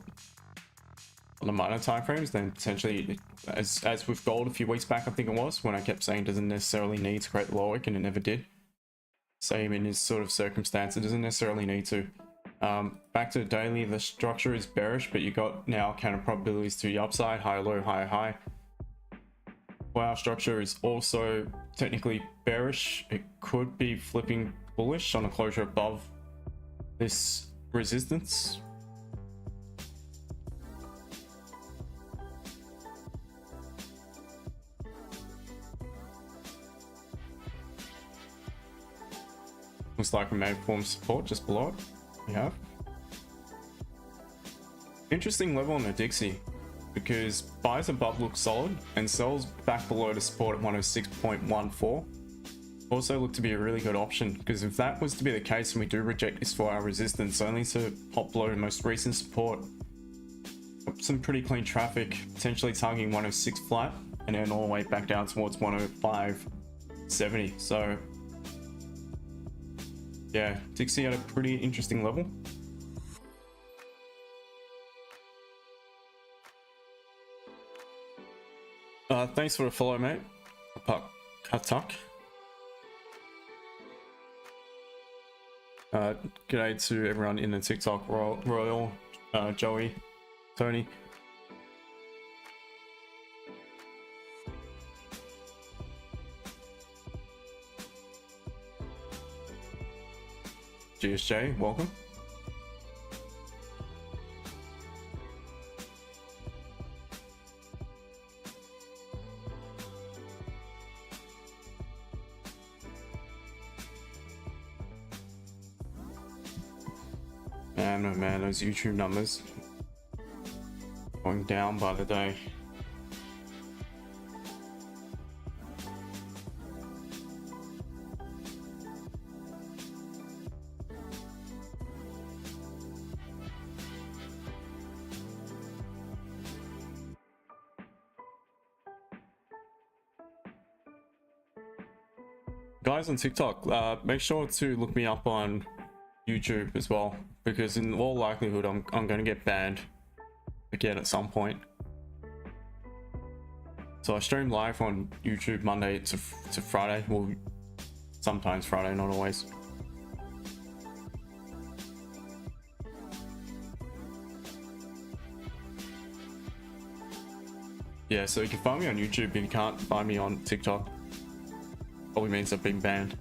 Speaker 1: on the minor time frames. Then potentially, as with gold a few weeks back, I think it was, when I kept saying it doesn't necessarily need to create the lower wick, and it never did. Same in this sort of circumstance, it doesn't necessarily need to. Back to the daily, the structure is bearish, but you got now counter probabilities to the upside, high low, high high. While our structure is also technically bearish, it could be flipping bullish on a closure above this resistance. Looks like we may form support just below it. We have interesting level on the Dixie, because buys above look solid and sells back below to support at 106.14 also look to be a really good option, because if that was to be the case and we do reject this for our resistance only to pop below the most recent support, some pretty clean traffic, potentially targeting 106 flat and then all the way back down towards 105.70. So yeah, Dixie at a pretty interesting level. Thanks for the follow, mate. Katuk. G'day to everyone in the TikTok, Royal, Joey, Tony. GSJ, welcome. Man, those YouTube numbers going down by the day. Guys on TikTok, make sure to look me up on YouTube as well, because in all likelihood I'm going to get banned again at some point. So I stream live on YouTube Monday to Friday, well sometimes Friday, not always. Yeah, so you can find me on YouTube, if you can't find me on TikTok, probably means I've been banned.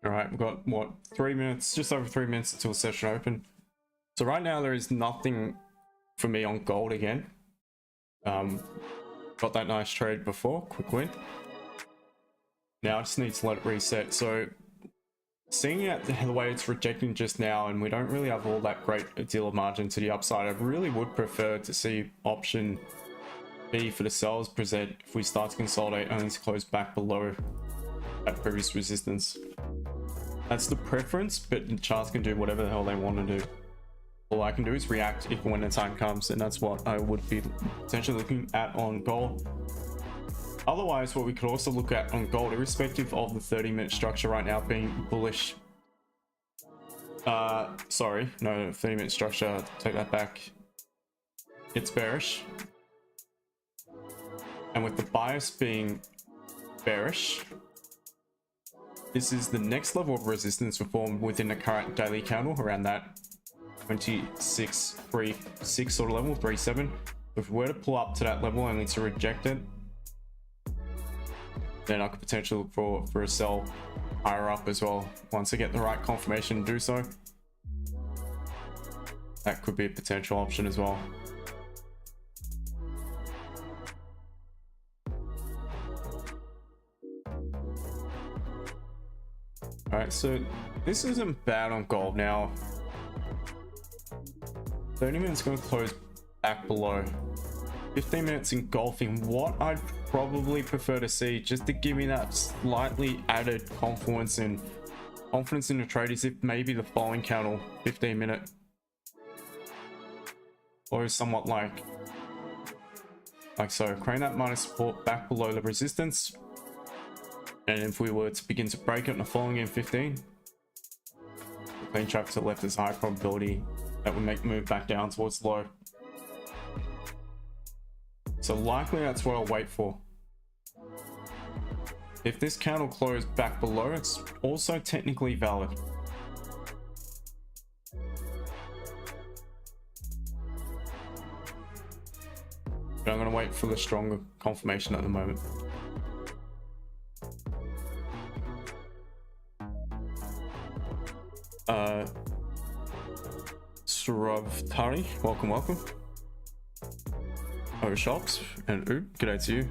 Speaker 1: All right, we've got what, 3 minutes, just over 3 minutes until session open. So right now there is nothing for me on gold again. Got that nice trade before, quick win. Now I just need to let it reset. So seeing it the way it's rejecting just now, and we don't really have all that great a deal of margin to the upside, I really would prefer to see option B for the sells present if we start to consolidate only to close back below that previous resistance. That's the preference, but the charts can do whatever the hell they want to do. All I can do is react if and when the time comes, and that's what I would be potentially looking at on gold. Otherwise, what we could also look at on gold, irrespective of the 30-minute structure right now being bullish. Sorry, no, 30-minute structure, take that back. It's bearish. And with the bias being bearish, this is the next level of resistance formed within the current daily candle around that 26.36 sort of level, 37. If we were to pull up to that level only to reject it, then I could potentially look for a sell higher up as well. Once I get the right confirmation to do so, that could be a potential option as well. All right, so this isn't bad on gold now. 30 minutes going to close back below. 15 minutes engulfing. What I'd probably prefer to see, just to give me that slightly added confidence in the trade, is if maybe the following candle, 15-minute, or somewhat like so, create that minor support back below the resistance, and if we were to begin to break it in the following in 15, the clean trap to the left is high probability that would make the move back down towards low. So likely that's what I'll wait for. If this candle closed back below, it's also technically valid. But I'm going to wait for the stronger confirmation at the moment. Suravtari, welcome. Oh, shops and oop, g'day to you.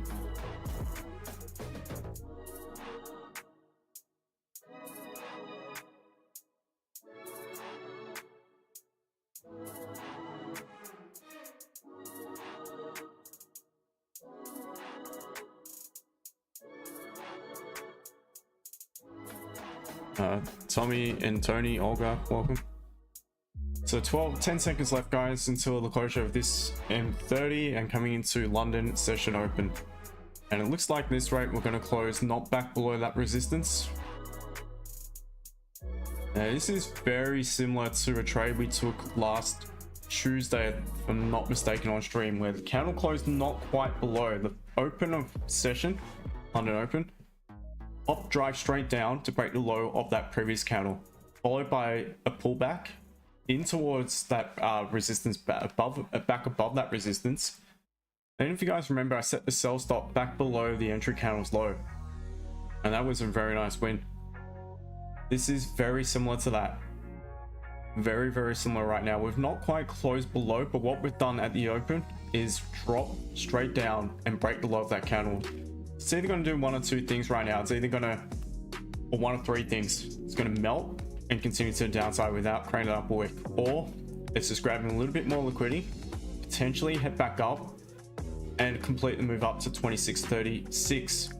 Speaker 1: Tommy and Tony, Olga, welcome. So 10 seconds left, guys, until the closure of this M30 and coming into London session open. And it looks like this rate we're going to close not back below that resistance. Now this is very similar to a trade we took last Tuesday, if I'm not mistaken, on stream, where the candle closed not quite below the open of session, London open, up drive straight down to break the low of that previous candle, followed by a pullback in towards that resistance back above that resistance. And if you guys remember, I set the sell stop back below the entry candle's low, and that was a very nice win. This is very similar to that. Very similar right now. We've not quite closed below, but what we've done at the open is drop straight down and break the low of that candle. It's either going to do one or two things right now. It's either going to, or one of three things. It's going to melt and continue to the downside without creating an upper wick, or it's just grabbing a little bit more liquidity, potentially head back up and complete the move up to 26.36.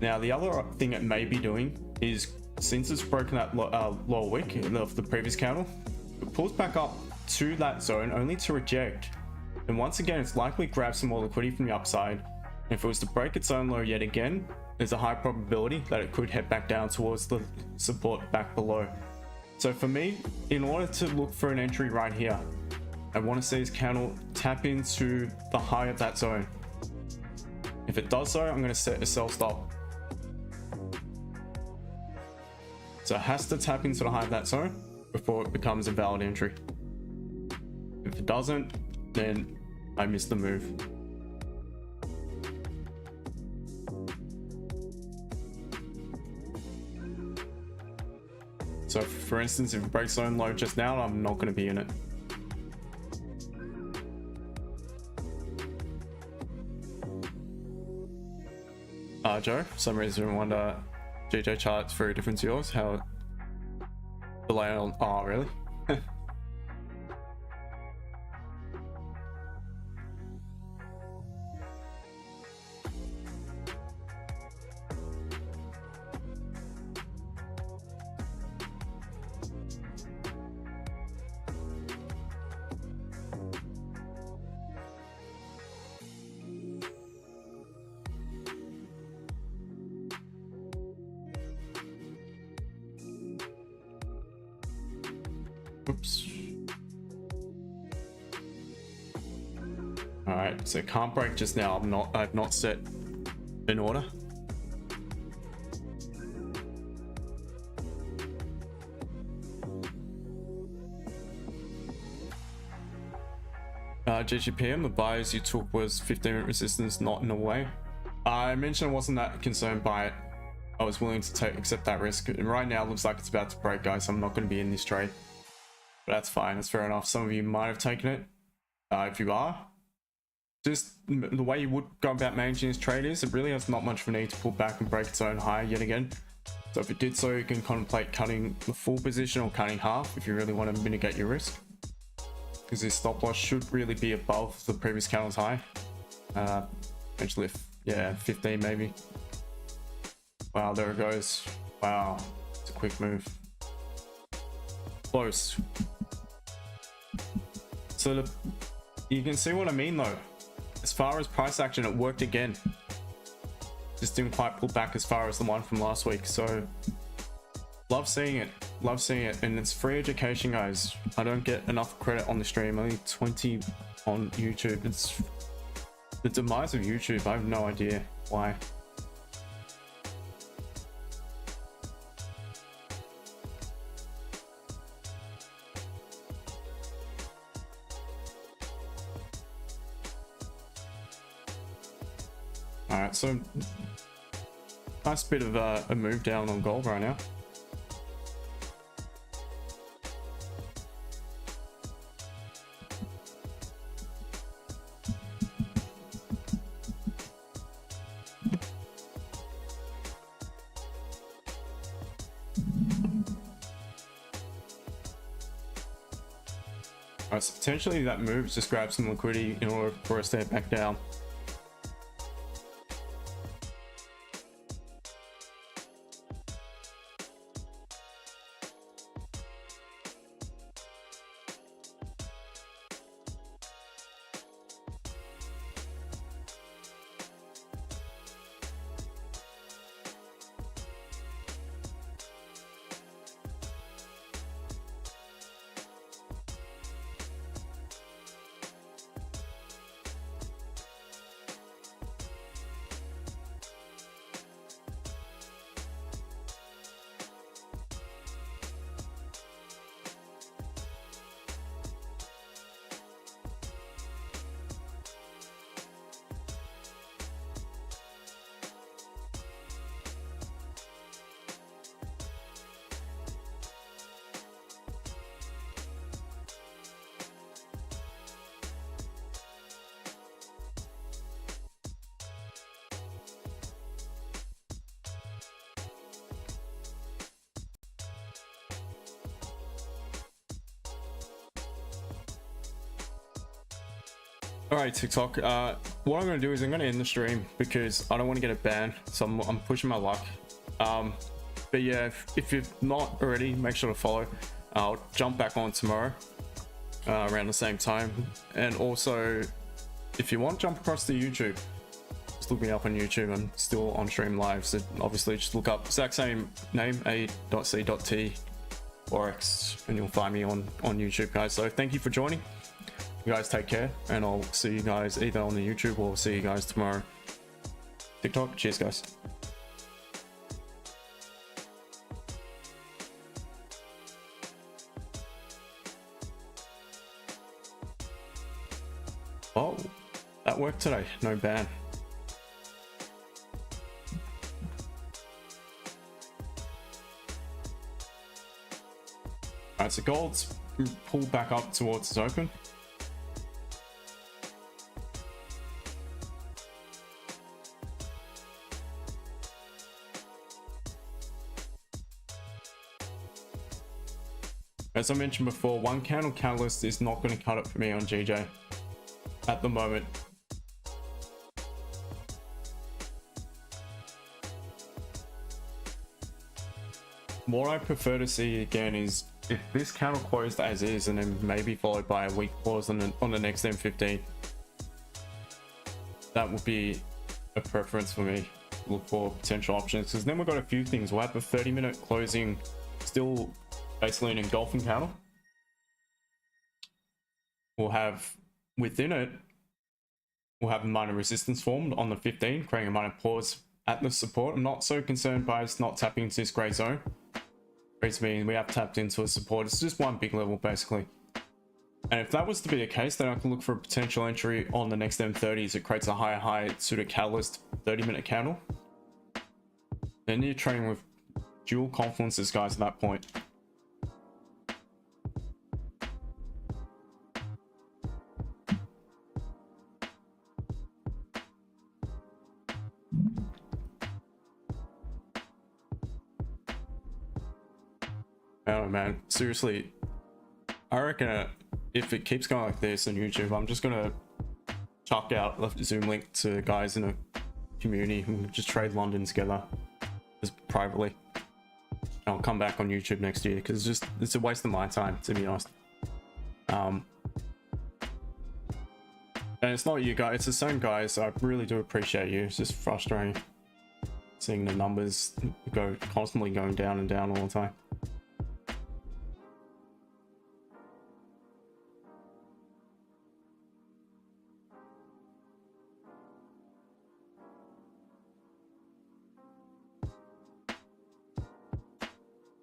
Speaker 1: Now the other thing it may be doing is, since it's broken that lower wick of the previous candle, it pulls back up to that zone only to reject, and once again it's likely grab some more liquidity from the upside. And if it was to break its own low yet again, there's a high probability that it could head back down towards the support back below. So for me, in order to look for an entry right here, I want to see this candle tap into the high of that zone. If it does so, I'm going to set a sell stop. So it has to tap into the high of that zone before it becomes a valid entry. If it doesn't, then I missed the move. So for instance, if it breaks zone low just now, I'm not going to be in it. Joe, for some reason I wonder GJ chart's very different to yours. How delay on? Oh, really? Oops. All right, so can't break just now. I've not set in order. GGPM, the buys you took was 15-minute resistance, not in a way. I mentioned I wasn't that concerned by it. I was willing to accept that risk, and right now it looks like it's about to break, guys. So I'm not going to be in this trade. But that's fine, that's fair enough. Some of you might have taken it. If you are, just the way you would go about managing this trade is it really has not much of a need to pull back and break its own high yet again. So if it did so, you can contemplate cutting the full position or cutting half if you really want to mitigate your risk. Because this stop loss should really be above the previous candle's high. Eventually, yeah, 15 maybe. Wow, there it goes. Wow, it's a quick move. Close. So you can see what I mean though. As far as price action, it worked again. Just didn't quite pull back as far as the one from last week. So love seeing it. Love seeing it. And it's free education, guys. I don't get enough credit on the stream. Only 20 on YouTube. It's the demise of YouTube. I have no idea why. Alright, so nice bit of a move down on gold right now. Alright, so potentially that move just grab some liquidity in order for us to head back down. All right, TikTok. What I'm going to do is I'm going to end the stream because I don't want to get a ban, so I'm pushing my luck. But yeah, if you're not already, make sure to follow. I'll jump back on tomorrow around the same time, and also if you want, jump across to YouTube. Just look me up on YouTube. I'm still on stream live, so obviously just look up exact same name, A.C.T Forex, and you'll find me on YouTube, guys. So thank you for joining. You guys take care, and I'll see you guys either on the YouTube or see you guys tomorrow. TikTok, cheers guys. Oh, that worked today, no ban. right, so gold's pulled back up towards its open. As I mentioned before, one candle catalyst is not going to cut it for me on GJ at the moment. What I prefer to see again is if this candle closed as is and then maybe followed by a weak pause on the next M15. That would be a preference for me. Look for potential options, because then we've got a few things. We'll have a 30-minute closing still basically an engulfing candle. We'll have within it, we'll have a minor resistance formed on the 15, creating a minor pause at the support. I'm not so concerned by us not tapping into this gray zone. Reason being, we have tapped into a support. It's just one big level basically. And if that was to be the case, then I can look for a potential entry on the next M30 as it creates a higher high pseudo catalyst 30-minute candle. Then you're trading with dual confluences, guys, at that point. Oh man, seriously, I reckon if it keeps going like this on YouTube, I'm just gonna chuck out the Zoom link to guys in a community who just trade London together, just privately. I'll come back on YouTube next year because it's a waste of my time, to be honest. And it's not you guys, it's the same guys. I really do appreciate you. It's just frustrating seeing the numbers constantly going down and down all the time.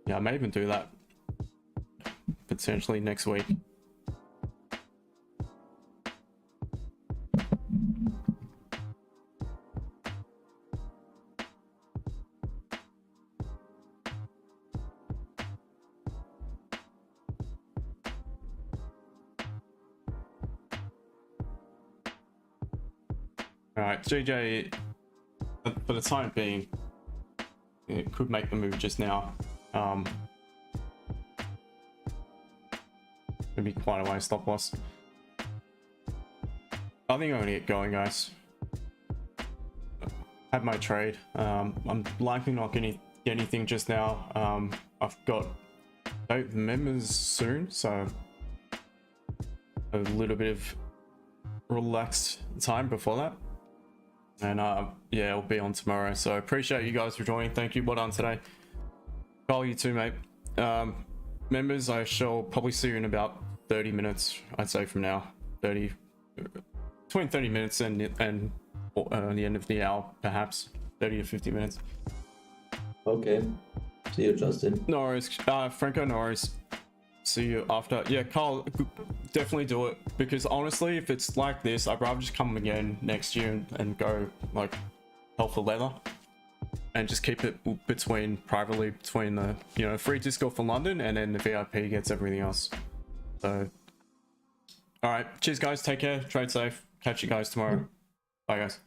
Speaker 1: Yeah, I may even do that potentially next week. All right, GJ, for the time being, it could make the move just now. It'd be quite a way stop loss. I think I'm gonna get going, guys. Have my trade. I'm likely not gonna get anything just now. I've got 8 members soon, so a little bit of relaxed time before that. And yeah, it'll be on tomorrow. So appreciate you guys for joining. Thank you. Well done today. Call you too, mate. Members, I shall probably see you in about 30 minutes, I'd say, from now. Between 30 minutes and the end of the hour, perhaps 30 to 50 minutes.
Speaker 3: Okay. See you, Justin.
Speaker 1: No worries. Franco, no worries. See you after. Yeah, Carl, definitely do it, because honestly, if it's like this, I'd rather just come again next year and go like hell for leather and just keep it privately between the, you know, free Discord for London, and then the VIP gets everything else. So all right, cheers guys, take care, trade safe, catch you guys tomorrow. Bye guys.